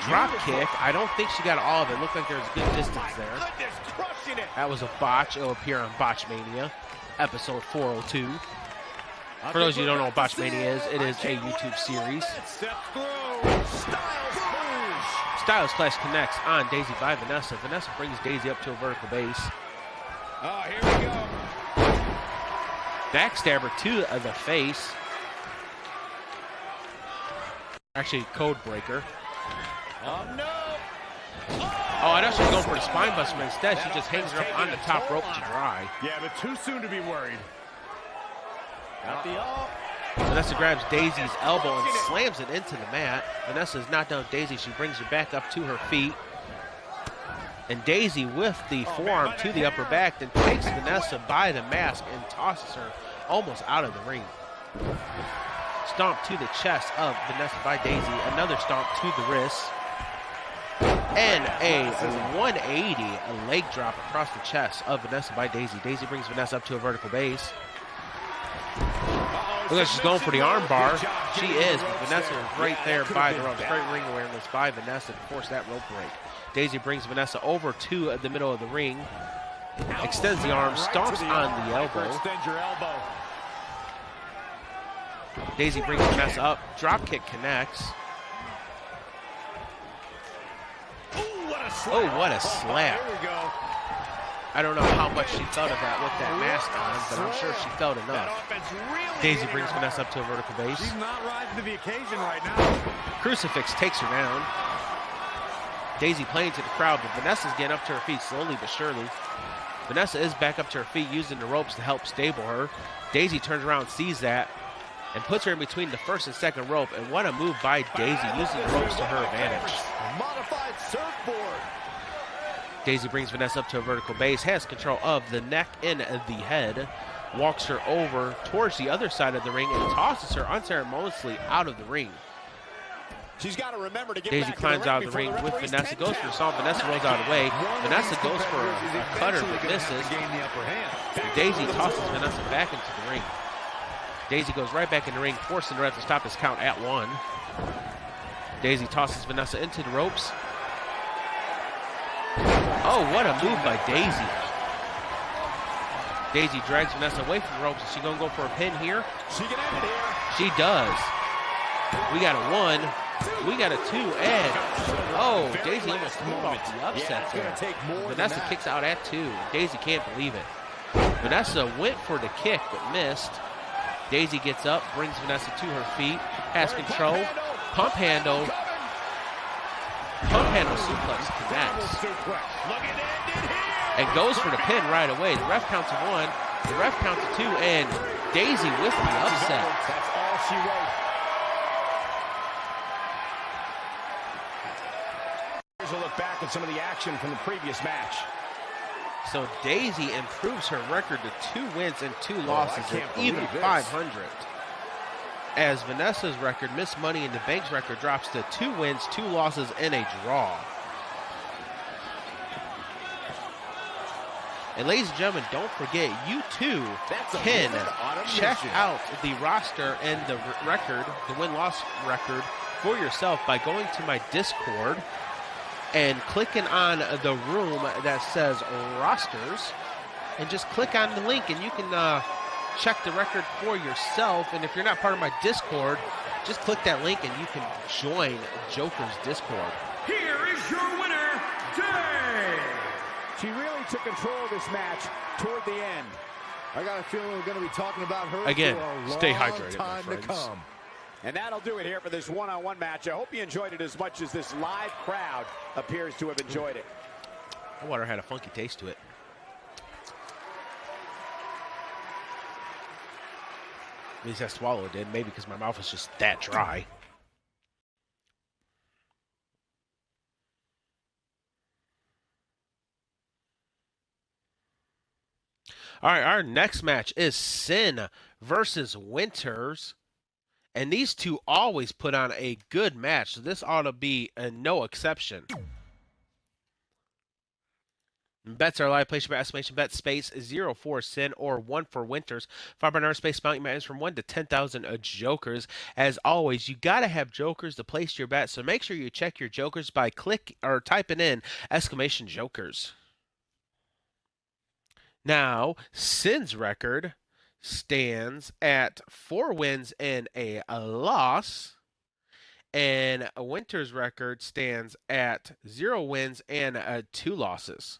Drop kick. I don't think she got all of it. Looked like there was good distance there. Goodness, crushing it. That was a botch. It'll appear on Botchmania, episode 402. For those of you who don't know what Botchmania is, it is a YouTube series. Step through. Styles Clash connects on Daisy by Vanessa. Vanessa brings Daisy up to a vertical base. Oh, here we go. Backstabber to the face. Actually, code breaker. Oh, no. Oh, I thought she was going for the spine buster, but instead she just hangs her up on the top rope to dry. Yeah, but too soon to be worried. Got the up. Vanessa grabs Daisy's elbow and slams it into the mat. Vanessa's knocked down Daisy. She brings her back up to her feet. And Daisy with the forearm to the upper back, then takes Vanessa by the mask and tosses her almost out of the ring. Stomp to the chest of Vanessa by Daisy. Another stomp to the wrist. And a 180 leg drop across the chest of Vanessa by Daisy. Daisy brings Vanessa up to a vertical base. Looks like she's going for the arm bar. She is, but Vanessa is right there by the rope. Great ring awareness by Vanessa to force that rope break. Daisy brings Vanessa over to the middle of the ring. Extends the arm, stomps on the elbow. Extend your elbow. Daisy brings Vanessa up. Drop kick connects. Oh, what a slap. Here we go. I don't know how much she felt of that with that mask on, but I'm sure she felt enough. Daisy brings Vanessa up to a vertical base. She's not rising to the occasion right now. Crucifix takes her down. Daisy playing to the crowd, but Vanessa's getting up to her feet slowly but surely. Vanessa is back up to her feet using the ropes to help stable her. Daisy turns around, sees that, and puts her in between the first and second rope. And what a move by Daisy, using the ropes to her advantage. Modified surfboard. Daisy brings Vanessa up to a vertical base, has control of the neck and the head, walks her over towards the other side of the ring, and tosses her unceremoniously out of the ring. She's got to remember to get Daisy back climbs to the out of the ring with referee's Vanessa, 10 goes for the stomp. Vanessa rolls out of the way. Vanessa goes for a cutter, but misses. Daisy tosses Vanessa back into the ring. Daisy goes right back in the ring, forcing the ref to stop his count at 1. Daisy tosses Vanessa into the ropes. Oh, what a move by Daisy. Daisy drags Vanessa away from the ropes. Is she going to go for a pin here? She can end it here. She does. We got a 1. We got a 2. And, oh, Daisy almost pulled off the upset there. Vanessa kicks out at 2. Daisy can't believe it. Vanessa went for the kick, but missed. Daisy gets up, brings Vanessa to her feet, has control. Pump handle. Pump handle suplex connects. And goes for the pin right away. The ref counts a 1. The ref counts a 2. And Daisy with the upset. That's all she wrote. Here's a look back at some of the action from the previous match. So Daisy improves her record to 2 wins and 2 losses, and even 500. As Vanessa's record, Miss Money in the Bank's record, drops to 2 wins, 2 losses, and a draw. And ladies and gentlemen, don't forget, you too can check out the roster and the record, the win-loss record, for yourself by going to my Discord and clicking on the room that says rosters, and just click on the link and you can check the record for yourself. And if you're not part of my Discord, just click that link and you can join Joker's Discord. Here is your winner, She really took control of this match toward the end. I got a feeling we're going to be talking about her Again, for a stay long hydrated, my time to friends. come. And that'll do it here for this one-on-one match. I hope you enjoyed it as much as this live crowd appears to have enjoyed it. That water had a funky taste to it. At least I swallowed it, maybe because my mouth was just that dry. All right, our next match is Sin versus Winters. And these two always put on a good match, so this ought to be no exception. Bets are live. Place your bet, exclamation bet, space 0 for Sin or 1 for Winters. 5 space amount matters from 1 to 10,000 jokers. As always, you got to have jokers to place your bet, so make sure you check your jokers by click or typing in exclamation jokers. Now, Sin's record stands at 4 wins and a loss, and Winters' record stands at 0 wins and 2 losses.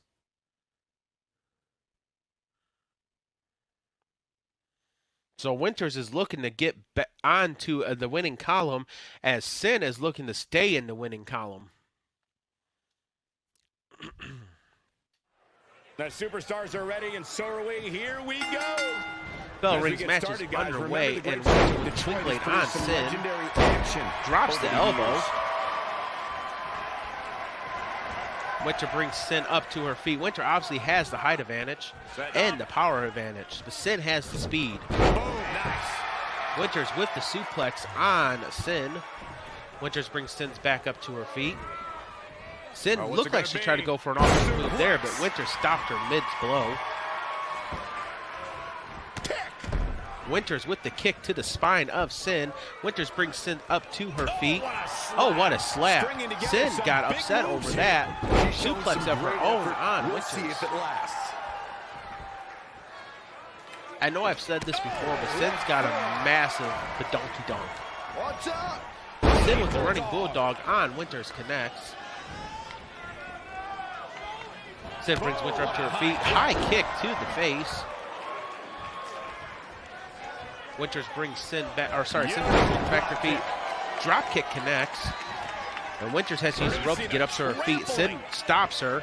So Winters is looking to get onto the winning column, as Sin is looking to stay in the winning column. The superstars are ready, and so are we. Here we go. Bell As we rings get match is started, guys, underway, remember the and great Winters state with of the twin Detroit blade has on produced some Sin. legendary action Drops over the the elbow. years. Winter brings Sin up to her feet. Winter obviously has the height advantage and the power advantage, but Sin has the speed. Boom, nice. Winters with the suplex on Sin. Winters brings Sin back up to her feet. Sin Oh, what's looked it like gonna she be? tried to go for an offensive move there, but Winters stopped her mid-blow. Winters with the kick to the spine of Sin. Winters brings Sin up to her feet. Oh, what a slap. Sin got upset over that. Suplex of her own on We'll Winters. see if it lasts. I know I've said this before, but Sin's got a massive badonkey donk. Watch out! Sin with the running bulldog on Winters connects. Sin brings Winter up to her feet. High kick to the face. Winters brings Sin back, or sorry, Sin brings Winter back to her feet. Drop kick connects. And Winters has to use the rope to get up to her feet. Sin stops her.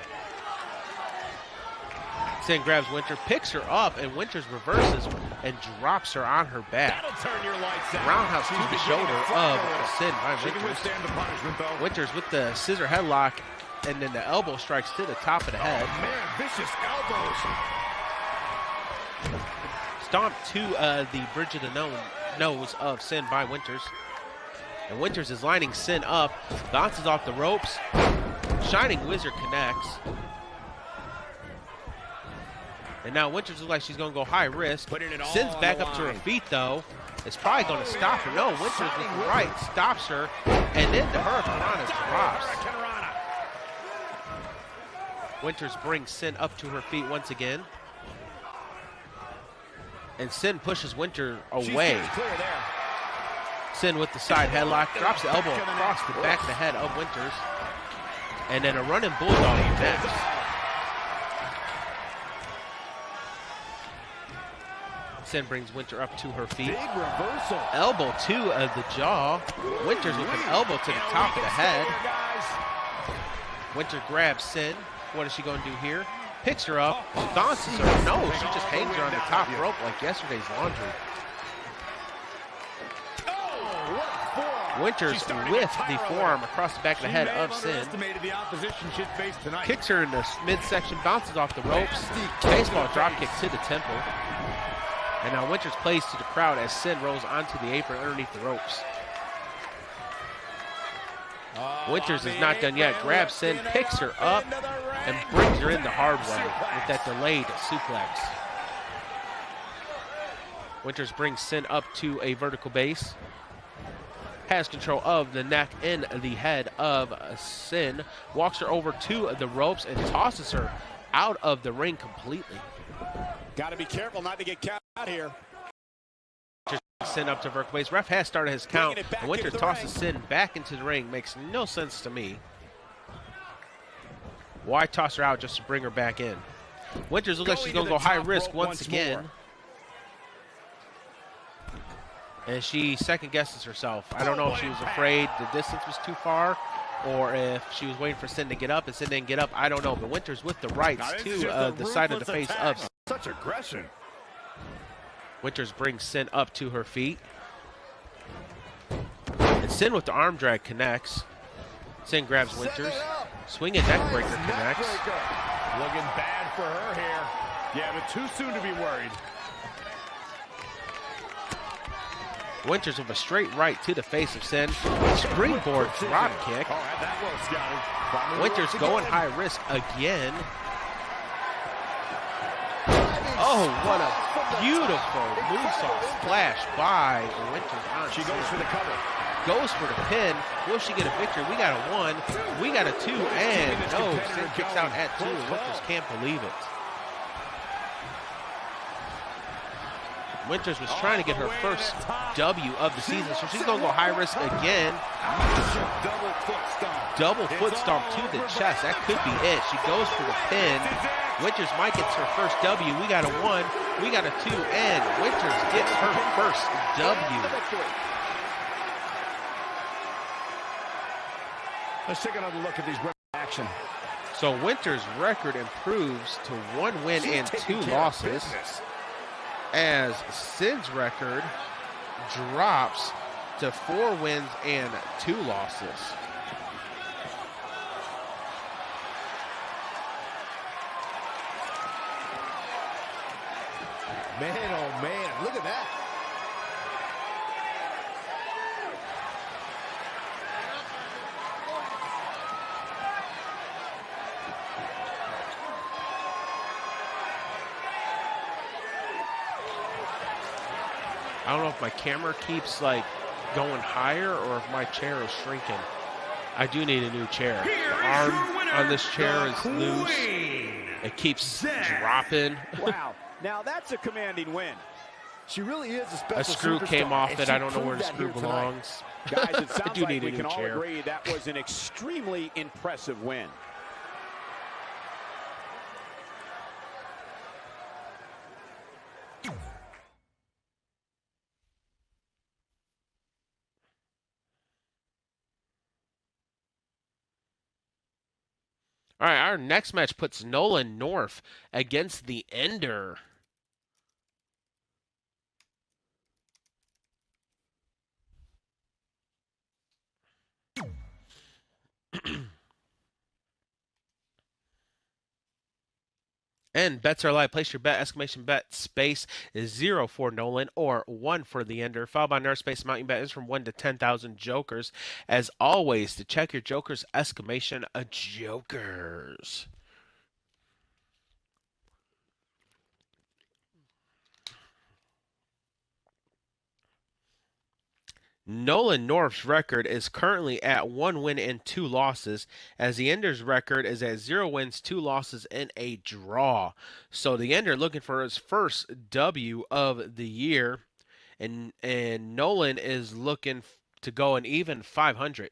Sin grabs Winter, picks her up, and Winters reverses and drops her on her back. That'll turn your lights out. Roundhouse to the shoulder of Sin by She can Winters. withstand the punishment, though. Winters with the scissor headlock, and then the elbow strikes to the top of the head. Oh, man, vicious elbows. Stomp to the bridge of the nose of Sin by Winters. And Winters is lining Sin up, bounces off the ropes. Shining Wizard connects. And now Winters looks like she's going to go high risk. Putting it all Sin's on back the up to her line. feet, though. It's probably going to stop her. No, Winters with the right stops her. And then the Hurricanrana drops. Hurricanrana. Winters brings Sin up to her feet once again. And Sin pushes Winter She's away. getting clear there. Sin with the side headlock, drops the elbow across the back of the head of Winters. And then a running bulldog next. Sin brings Winter up to her feet. Big reversal. Elbow to the jaw. Winters with an elbow to the top of the head. Winter grabs Sin. What is she going to do here? Picks her up, bounces her. No, she just hangs her on the top rope like yesterday's laundry. Winters with the forearm across the back of the head of Sin. The opposition should face tonight. Kicks her in the midsection, bounces off the ropes. Baseball drop kick to the temple. And now Winters plays to the crowd as Sin rolls onto the apron underneath the ropes. Winters is not done yet. Grabs Sin, picks her up, and brings her in the hard way with that delayed suplex. Winters brings Sin up to a vertical base. Has control of the neck and the head of Sin. Walks her over to the ropes and tosses her out of the ring completely. Got to be careful not to get caught out here. Sin up to vertical base. Ref has started his count, Bringing it back and Winter into the tosses ring. Sin back into the ring. Makes no sense to me. Why toss her out just to bring her back in? Winters looks like she's going to go high risk once again. And she second guesses herself. I don't know if she was afraid the distance was too far or if she was waiting for Sin to get up and Sin didn't get up. I don't know. But Winters with the rights to the side of the face of such aggression. Winters brings Sin up to her feet. And Sin with the arm drag connects. Sin grabs Winters. Swinging neck breaker connects. Looking bad for her here. Yeah, but too soon to be worried. Winters with a straight right to the face of Sin. Springboard drop kick. Winters going high risk again. Oh, what a beautiful moonsault splash by Winters. She goes for the cover. Goes for the pin. Will she get a victory? We got a 1. We got a 2. And no, Sin kicks out at 2. Winters can't believe it. Winters was trying to get her first W of the season, so she's going to go high risk again. Double foot stomp to the chest. That could be it. She goes for the pin. Winters might get her first W. We got a 1. We got a 2. And Winters gets her first W. Let's take another look at these action. So Winters' record improves to 1 win and 2 losses, as Sin's record drops to 4 wins and 2 losses. Man, oh man, look at that. I don't know if my camera keeps like going higher or if my chair is shrinking. I do need a new chair. The arm on this chair is loose. It keeps dropping. Wow. Now that's a commanding win. She really is a special A screw came off it. I don't know where the screw tonight. belongs. Guys, it I sounds do like need we a new can all chair. agree that was an extremely impressive win. All right, our next match puts Nolan North against the Ender. And bets are live. Place your bet, exclamation bet, space is 0 for Nolan or 1 for the Ender. Followed by nurse space mounting bet is from 1 to 10,000 jokers. As always, to check your jokers, exclamation jokers. Nolan North's record is currently at 1 win and 2 losses, as the Ender's record is at 0 wins, 2 losses, and a draw. So the Ender looking for his first W of the year, and Nolan is looking to go an even 500.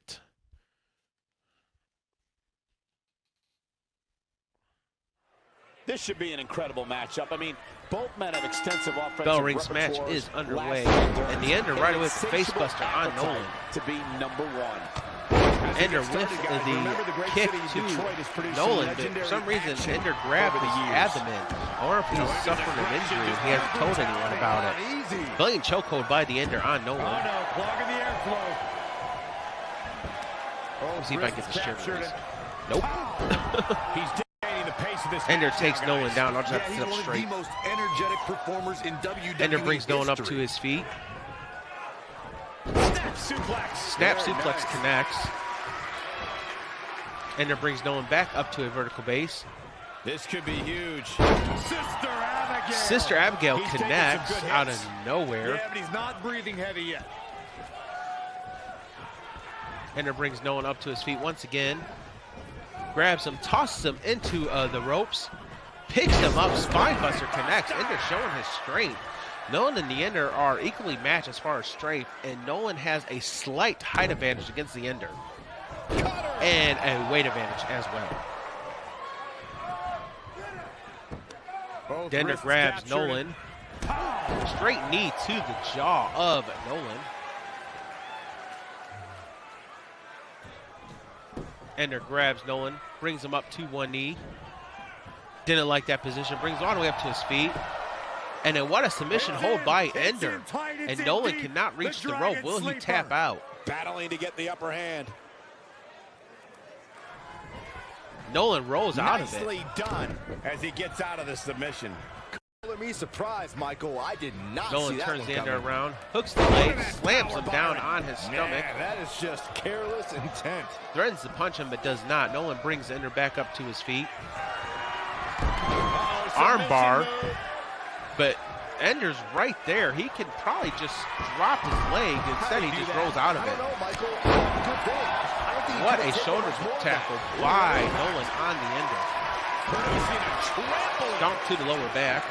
This should be an incredible matchup. I mean, both men have extensive offensive Bell rings match is underway, and the Ender right away with the facebuster on Nolan. To be number 1. Ender with the kick to Nolan, but for some reason Ender grabbed his abdomen. I wonder if he's suffering an injury and he hasn't told anyone about it. Brilliant chokehold by the Ender on Nolan. Clogging the airflow. Let's see if I can get this chair released. Nope. He's dictating the pace of this. Ender takes Nolan down. I'll just have to He's sit up one of the straight. most energetic performers in WWE Ender brings Nolan up to history. his feet. Snap suplex. Snap suplex connects. Ender brings Nolan back up to a vertical base. This could be huge. Sister Abigail He's connects taking some good out hits. of nowhere. Yeah, but he's not breathing heavy yet. Ender brings Nolan up to his feet once again. Grabs him, tosses him into the ropes. Picks him up, spinebuster connects. Ender showing his strength. Nolan and the Ender are equally matched as far as strength, and Nolan has a slight height advantage against the Ender. And a weight advantage as well. both Dender wrists grabs captured. Nolan. Straight knee to the jaw of Nolan. Ender grabs Nolan, brings him up to one knee. Didn't like that position, brings him all the way up to his feet. And then what a submission hold by Ender. And Nolan cannot reach the rope. Will he tap out? Battling to get the upper hand. Nolan rolls out of it. Nicely done as he gets out of the submission. Me surprised, Michael. I did not Nolan see that turns one the Ender coming. around, hooks the leg, slams him down on his stomach. Man, that is just careless intent. Threatens to punch him, but does not. Nolan brings Ender back up to his feet. Armbar, but Ender's right there. He can probably just drop his leg. Instead, he just rolls out of it. What a shoulder tackle by Nolan on the Ender. Stomp to the lower back.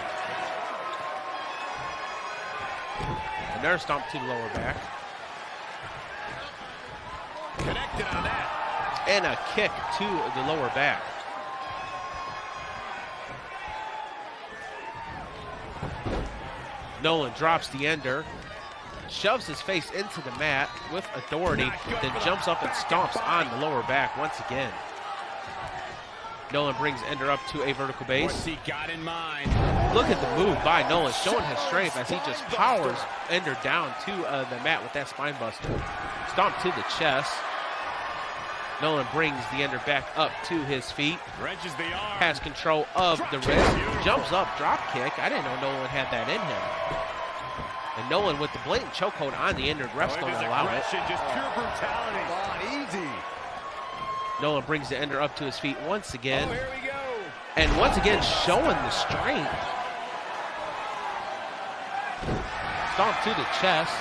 Another stomp to the lower back. Connected on that. And a kick to the lower back. Nolan drops the Ender, shoves his face into the mat with authority, then jumps up and stomps on the lower back once again. Nolan brings Ender up to a vertical base. What's he got in mind? Look at the move by Nolan, showing his strength as he just powers Ender down to the mat with that spine buster. Stomp to the chest. Nolan brings the Ender back up to his feet. Wrenches the arm. Has control of the wrist. Jumps up, drop kick. I didn't know Nolan had that in him. And Nolan with the blatant chokehold on the Ender. Ref's going to allow it. Just pure brutality. Easy. Nolan brings the Ender up to his feet once again. Oh, here we go. And once again, showing the strength. Stomp to the chest.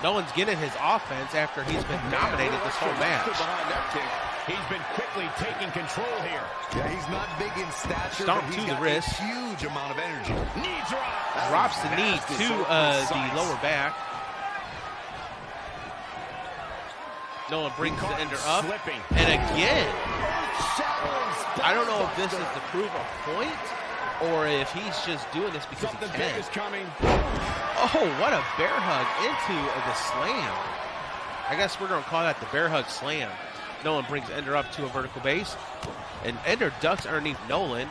Nolan's getting his offense after he's been dominated this whole match. Behind that kick. He's been quickly taking control here. Yeah, he's not big in stature, Stomp but to he's the got wrist. a huge amount of energy. Knee drop. Drops the knee to the lower back. Nolan brings the Ender up. Slipping. And again, I don't know if this is to prove a point or if he's just doing this because Something he big can. is coming. Oh, what a bear hug into the slam. I guess we're going to call that the bear hug slam. Nolan brings Ender up to a vertical base. And Ender ducks underneath Nolan.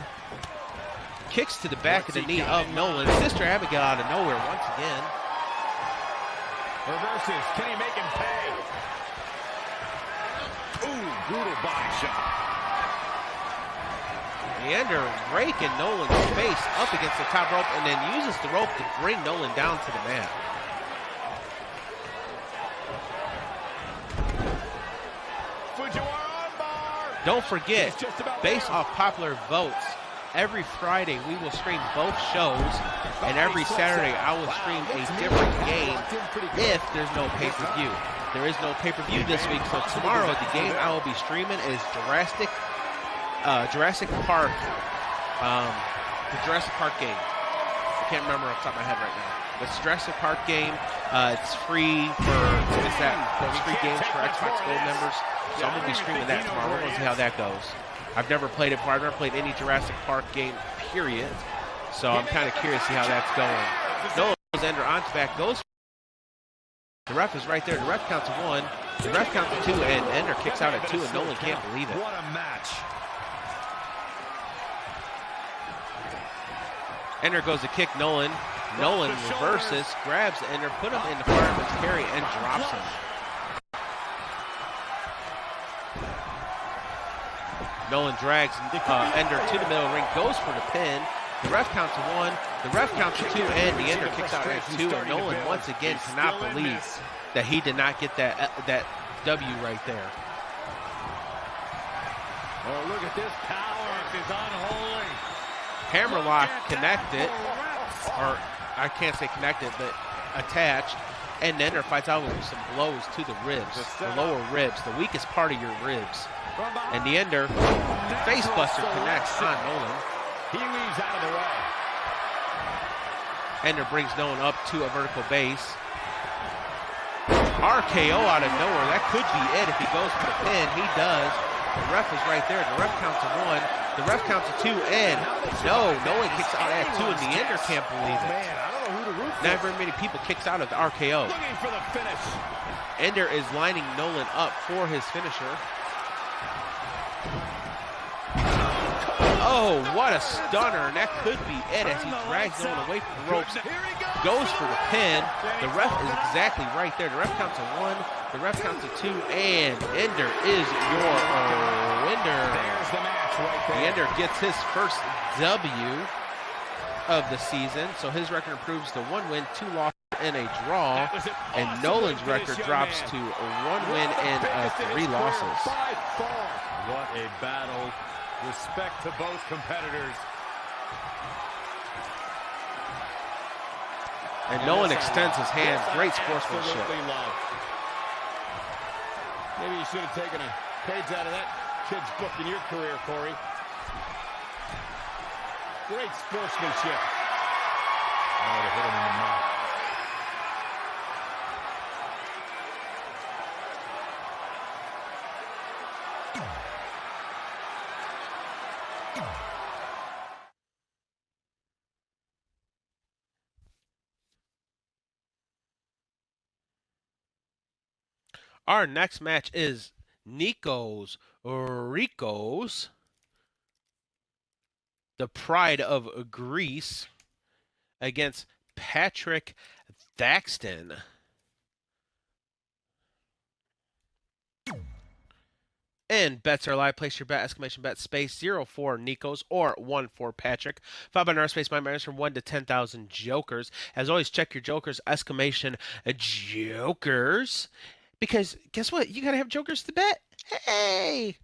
Kicks to the back of the knee of Nolan. Sister Abigail out of nowhere once again. Reverses. Can he make him pay? Ooh, brutal body shot. Ender raking Nolan's face up against the top rope and then uses the rope to bring Nolan down to the mat. Don't forget, based off popular votes, every Friday we will stream both shows, and every Saturday I will stream a different game if there's no pay-per-view. There is no pay-per-view this week, so tomorrow the game I will be streaming is Jurassic Park, the Jurassic Park game. I can't remember off the top of my head right now. But it's Jurassic Park game. It's free for those free games for Xbox Gold members. So I'm gonna be streaming that tomorrow. We're gonna see how that goes. I've never played it before. I've never played any Jurassic Park game, period. So I'm kind of curious to see how that's going. Nolan goes Ender onto back, goes. The ref is right there. The ref counts to 1. The ref counts to 2, and Ender kicks out at 2, and Nolan can't believe it. What a match. Ender goes to kick Nolan. Nolan reverses, grabs Ender, put him in the fireman's carry, and drops him. Nolan drags Ender to the middle of the ring, goes for the pin. The ref counts to 1, the ref counts to 2, and the Ender kicks out at 2. And Nolan once again cannot believe that he did not get that W right there. Oh, look at this power. It is unholy. Hammerlock connected, or I can't say connected, but attached. And Ender fights out with some blows to the ribs, the lower ribs, the weakest part of your ribs. And the Ender face buster connects on Nolan. He weaves out of the way. Ender brings Nolan up to a vertical base. RKO out of nowhere. That could be it if he goes for the pin. He does. The ref is right there. The ref counts to 1. The ref counts to 2, and no one kicks out at 2, and Neander can't believe it. Man, I don't know who to root for. Not very many people kicks out of the RKO. Looking for the finish. Ender is lining Nolan up for his finisher. Oh, what a stunner, and that could be it as he drags Nolan away from the ropes. Goes for the pin. The ref is exactly right there. The ref counts to 1, the ref counts to 2, and Ender is your winner. There's the match right there. Ender gets his first W of the season, so his record improves to 1 win, 2 losses, and a draw. And Nolan's record drops to 1 win and 3 losses. What a battle. Respect to both competitors. And Nolan extends his hand. Great sportsmanship. Maybe you should have taken a page out of that kid's book in your career, Corey. Great sportsmanship. Oh, to hit him in the mouth. Our next match is Nikos Ricos, the pride of Greece, against Patrick Thaxton. And bets are live. Place your bet, exclamation bet, space 0 for Nikos or 1 for Patrick. Followed by our space, my minus from 1 to 10,000 jokers. As always, check your jokers, exclamation jokers. Because guess what? You got to have jokers to bet. Hey!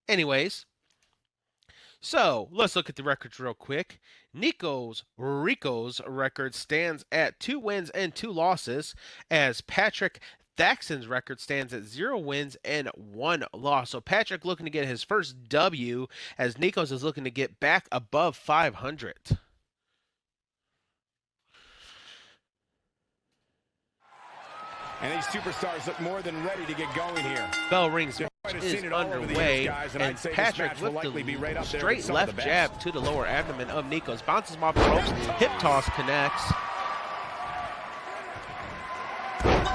Anyways, so let's look at the records real quick. Nikos Ricos' record stands at 2 wins and 2 losses, as Patrick Thaxton's record stands at 0 wins and 1 loss. So Patrick looking to get his first W, as Nikos is looking to get back above 500. And these superstars look more than ready to get going here. Bell rings, match is underway, and Patrick with the straight left jab to the lower abdomen of Nikos. Bounces him off the ropes, hip toss connects.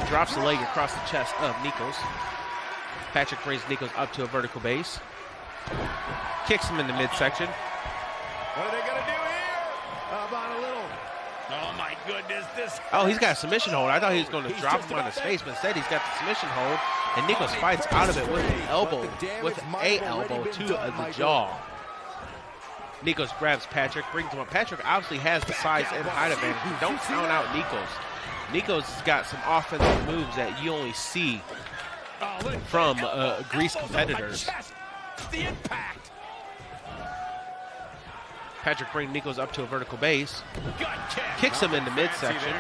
Drops the leg across the chest of Nikos. Patrick brings Nikos up to a vertical base. Kicks him in the midsection. What are they going to do here? How about a little? Oh, my goodness. Oh, he's got a submission hold. I thought he was going to drop him on his face, but instead he's got the submission hold. And Nikos fights out of it with an elbow, with a elbow to the jaw. Nikos grabs Patrick, brings him up. Patrick obviously has the size and height advantage. Don't count out Nikos. Nikos has got some offensive moves that you only see from Greece competitors. The impact. Patrick brings Nikos up to a vertical base, kicks him in the midsection,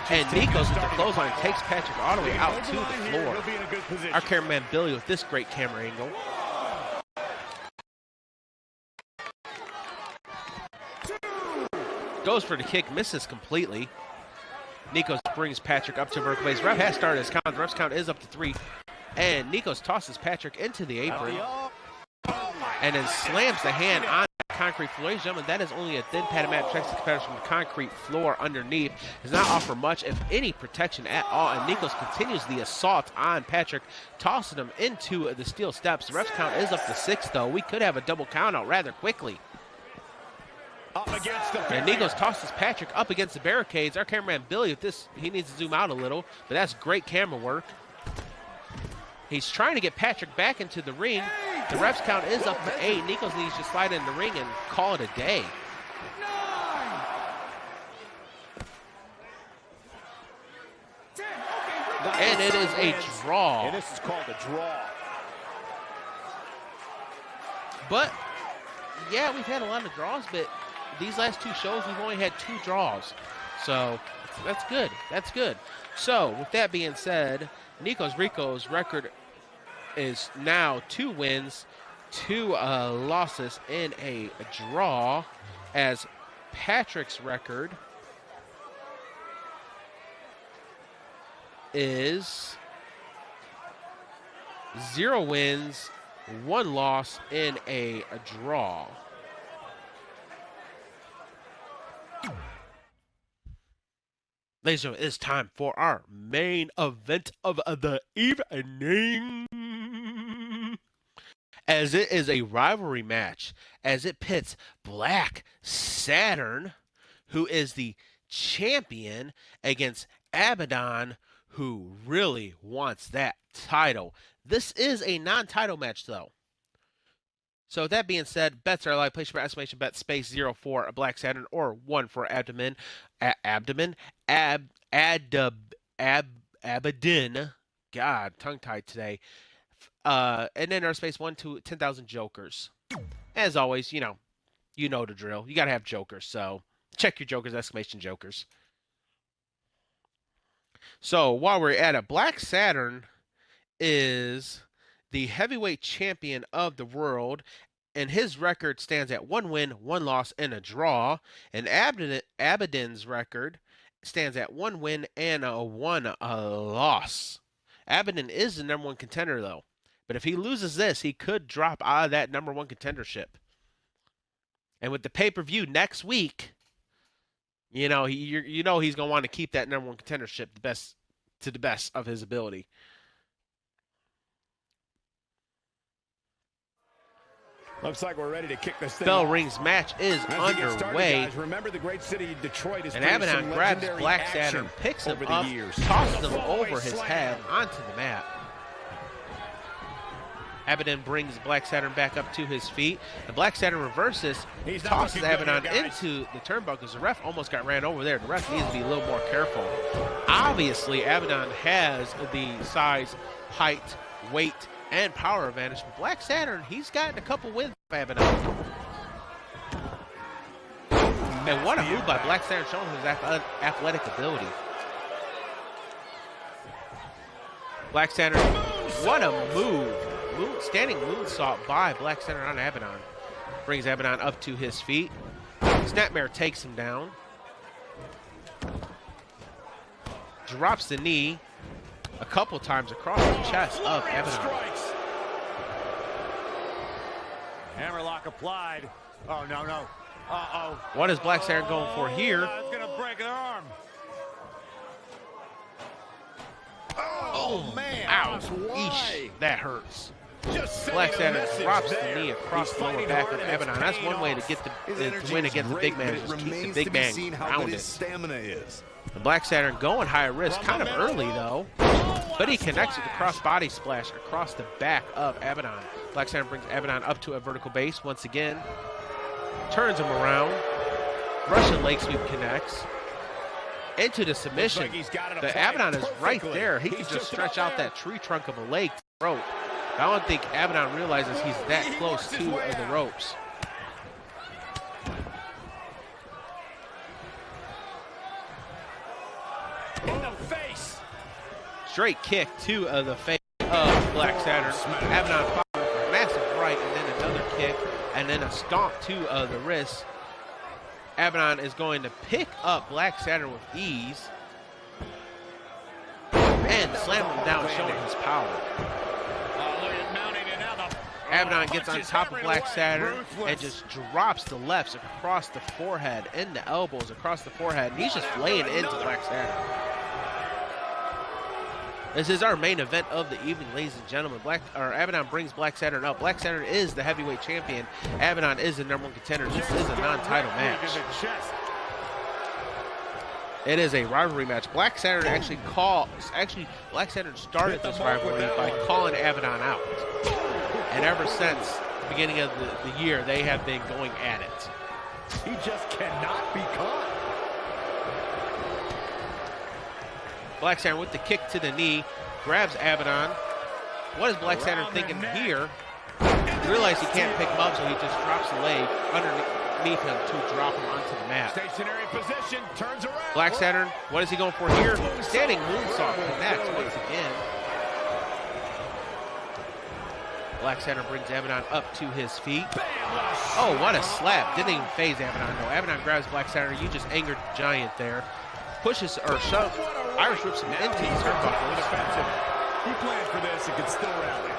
and Nikos with the clothesline takes Patrick all the way out to the floor. Our cameraman Billy with this great camera angle. Goes for the kick, misses completely. Nikos brings Patrick up to vertical base. Ref has started his count. The ref's count is up to 3. And Nikos tosses Patrick into the apron and then slams the hand on the concrete floor. Ladies and gentlemen, that is only a thin padded mat. Protects the competitors from the concrete floor underneath. Does not offer much, if any, protection at all. And Nikos continues the assault on Patrick, tossing him into the steel steps. The ref's count is up to 6, though. We could have a double count out rather quickly. And Nikos tosses Patrick up against the barricades. Our cameraman Billy, with this, he needs to zoom out a little, but that's great camera work. He's trying to get Patrick back into the ring. The ref's count is up to 8. Nikos needs to slide in the ring and call it a day. And it is a draw. And this is called a draw. But, yeah, we've had a lot of draws, but these last 2 shows, we've only had 2 draws. So, that's good. That's good. So, with that being said, Nikos Ricos' record is now 2 wins, 2 losses, in a draw, as Patrick's record is 0 wins, 1 loss in a draw. Ladies and gentlemen, it's time for our main event of the evening, as it is a rivalry match, as it pits Black Saturn, who is the champion, against Abaddon, who really wants that title. This is a non-title match, though. So with that being said, bets are live. Place your estimation bet space 0 for Black Saturn or 1 for Abaddon. God, tongue-tied today. And then our space 1 to 10,000 jokers. As always, you know the drill. You gotta have jokers. So check your jokers, exclamation jokers. So while we're at it, Black Saturn is the heavyweight champion of the world, and his record stands at 1 win, 1 loss, and a draw. And Abaddon's record stands at 1 win and 1 loss. Abaddon is the #1 contender, though. But if he loses this, he could drop out of that #1 contendership. And with the pay-per-view next week, he's going to want to keep that #1 contendership to the best of his ability. Looks like we're ready to kick this thing Bell off. rings match is underway. Guys, remember the great city of Detroit is and Abaddon grabs Black Saturn, picks him up, tosses him over his head onto the mat. Abaddon brings Black Saturn back up to his feet. And Black Saturn reverses, tosses Abaddon into the turnbuckles. The ref almost got ran over there. The ref needs to be a little more careful. Obviously, Abaddon has the size, height, weight, and power advantage. But Black Saturn, he's gotten a couple wins with Abaddon. And what a move by Black Saturn, showing his athletic ability. Black Saturn, what a move. Standing moonsault by Black Saturn on Abaddon. Brings Abaddon up to his feet. Snapmare takes him down. Drops the knee a couple times across the chest of Abaddon. Hammerlock applied. Oh, no. Uh-oh. What is Black Saturn going for here? It's going to break their arm. Oh, man. Ow. Eesh. That hurts. Black Saturn drops the knee across the lower back of Abaddon. That's one way to get to win against the big man, is just keep the big man grounded. And Black Saturn going high risk, kind of early though, but he connects with the cross body splash across the back of Abaddon. Black Saturn brings Abaddon up to a vertical base once again, turns him around. Russian leg sweep connects into the submission. The Abaddon is right there. He can just stretch out that tree trunk of a leg to the rope. I don't think Abaddon realizes he's that close to the ropes. In the face. Straight kick to the face of Black Saturn. Abaddon following for a massive right, and then another kick, and then a stomp to the wrist. Abaddon is going to pick up Black Saturn with ease and slam him down, showing his power. Abaddon gets on top of Black Saturn and just drops the lefts across the forehead and the elbows across the forehead. And he's just laying into Black Saturn. This is our main event of the evening, ladies and gentlemen. Abaddon brings Black Saturn up. Black Saturn is the heavyweight champion. Abaddon is the #1 contender. This is a non-title match. It is a rivalry match. Black Saturn Black Saturn started this rivalry by calling Abaddon out. And ever since the beginning of the year, they have been going at it. He just cannot be caught. Black Saturn with the kick to the knee, grabs Abaddon. What is Black Saturn thinking here? He realizes he can't pick him up, so he just drops the leg underneath him to drop him onto the mat. Stationary position, turns around. Black Saturn, what is he going for here? Standing moonsault connects once again. Black Saturn brings Abaddon up to his feet. Oh, what a slap. Didn't even phase Abaddon, though. Abaddon grabs Black Saturn. You just angered the giant there. Pushes or shoves. Irish whips him into the turnbuckles. He planned for this and can still rally.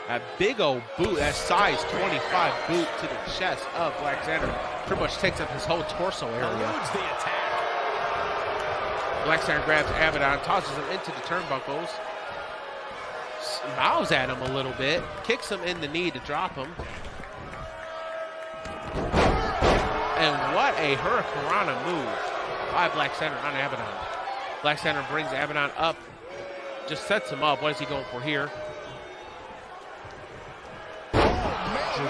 That big old boot, that size 25 boot to the chest of Black Xander pretty much takes up his whole torso area. Eludes the attack. Black Xander grabs Abaddon, tosses him into the turnbuckles, bows at him a little bit, kicks him in the knee to drop him. And what a Hurricanrana move by Black Xander on Abaddon. Black Xander brings Abaddon up, just sets him up. What is he going for here?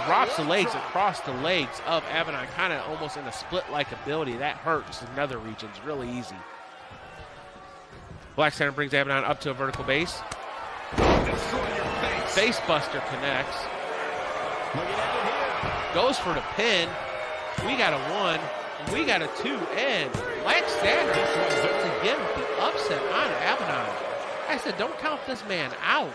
Drops the legs across the legs of Abaddon, kind of almost in a split-like ability. That hurts the nether regions really easy. Black Xander brings Abaddon up to a vertical base. Face buster connects. Goes for the pin. We got a 1. We got a 2. And Black Xander gets again with the upset on Abaddon. I said, don't count this man out.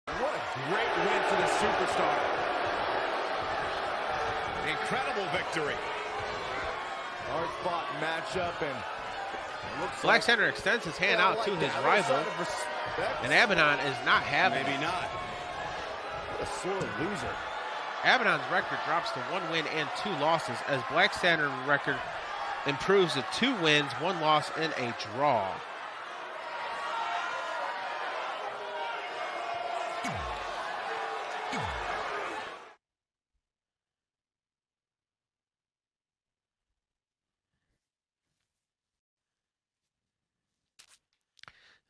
What a great win for the superstar. Incredible victory. Hard-fought matchup, and Black Xander extends his hand out to his rival, and Abaddon is not having it. Maybe not. What a sore loser. Abaddon's record drops to 1 win and 2 losses as Black Xander's record improves to 2 wins, 1 loss, and a draw.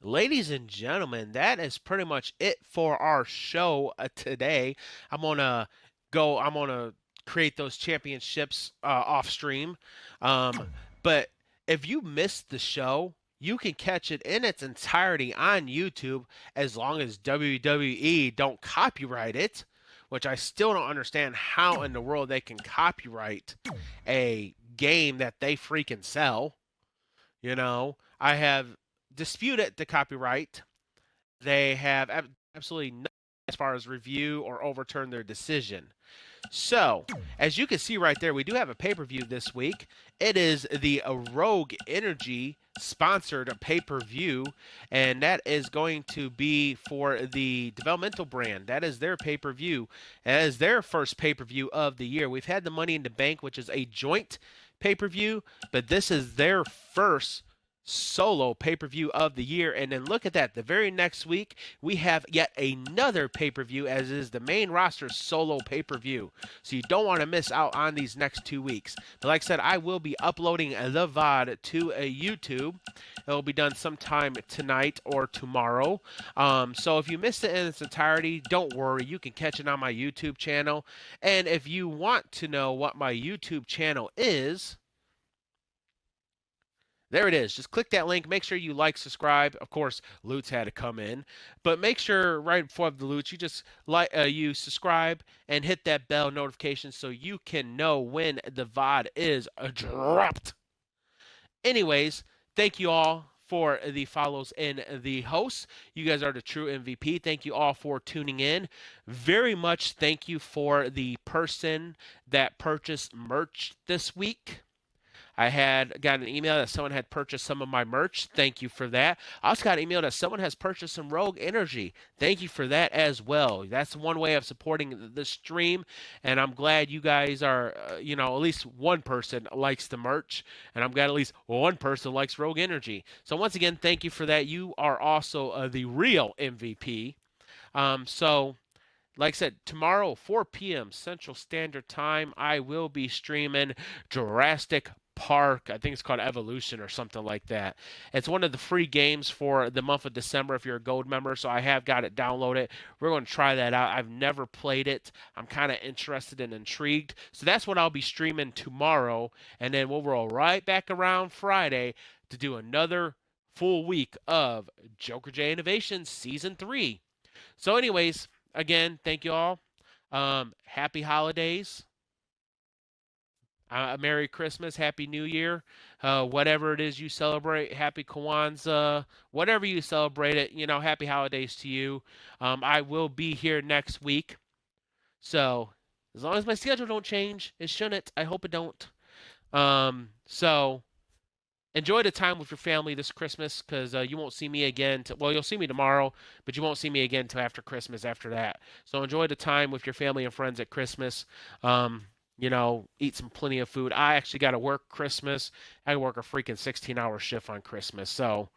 Ladies and gentlemen, that is pretty much it for our show today. I'm gonna create those championships off stream. But if you missed the show, you can catch it in its entirety on YouTube as long as WWE don't copyright it, which I still don't understand how in the world they can copyright a game that they freaking sell. You know, I have disputed the copyright. They have absolutely nothing as far as review or overturn their decision. So, as you can see right there, we do have a pay-per-view this week. It is the Rogue Energy sponsored pay-per-view, and that is going to be for the Developmental brand. That is their pay-per-view. That is their first pay-per-view of the year. We've had the Money in the Bank, which is a joint pay-per-view, but this is their first solo pay-per-view of the year. And then look at that, the very next week we have yet another pay-per-view, as is the main roster solo pay-per-view, so you don't want to miss out on these next 2 weeks. But like I said, I will be uploading the VOD to a YouTube. It will be done sometime tonight or tomorrow, so if you missed it in its entirety, don't worry, you can catch it on my YouTube channel. And if you want to know what my YouTube channel is, there it is. Just click that link. Make sure you like, subscribe. Of course, Lutz had to come in, but make sure right before the Lutz, you just you subscribe and hit that bell notification so you can know when the VOD is dropped. Anyways, thank you all for the follows and the hosts. You guys are the true MVP. Thank you all for tuning in. Very much thank you for the person that purchased merch this week. I had got an email that someone had purchased some of my merch. Thank you for that. I also got an email that someone has purchased some Rogue Energy. Thank you for that as well. That's one way of supporting the stream, and I'm glad you guys are, at least one person likes the merch, and I'm glad at least one person likes Rogue Energy. So once again, thank you for that. You are also the real MVP. Like I said, tomorrow, 4 p.m. Central Standard Time, I will be streaming Jurassic Park. I think it's called Evolution or something like that. It's one of the free games for the month of December if you're a gold member, so I have got it downloaded. We're going to try that out. I've never played it. I'm kind of interested and intrigued. So that's what I'll be streaming tomorrow, and then we'll roll right back around Friday to do another full week of Joker J Innovations Season 3. So anyways, again, thank you all. Happy holidays. Merry Christmas, Happy New Year, whatever it is you celebrate, Happy Kwanzaa, whatever you celebrate it, Happy Holidays to you. I will be here next week, so as long as my schedule don't change, it shouldn't. I hope it don't. So enjoy the time with your family this Christmas, because you won't see me again. Well, you'll see me tomorrow, but you won't see me again until after Christmas after that. So enjoy the time with your family and friends at Christmas. Eat some plenty of food. I actually got to work Christmas. I work a freaking 16-hour shift on Christmas. So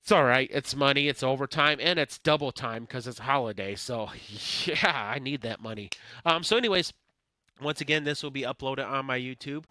it's all right. It's money, it's overtime, and it's double time because it's a holiday. So yeah, I need that money. So anyways, once again, this will be uploaded on my YouTube.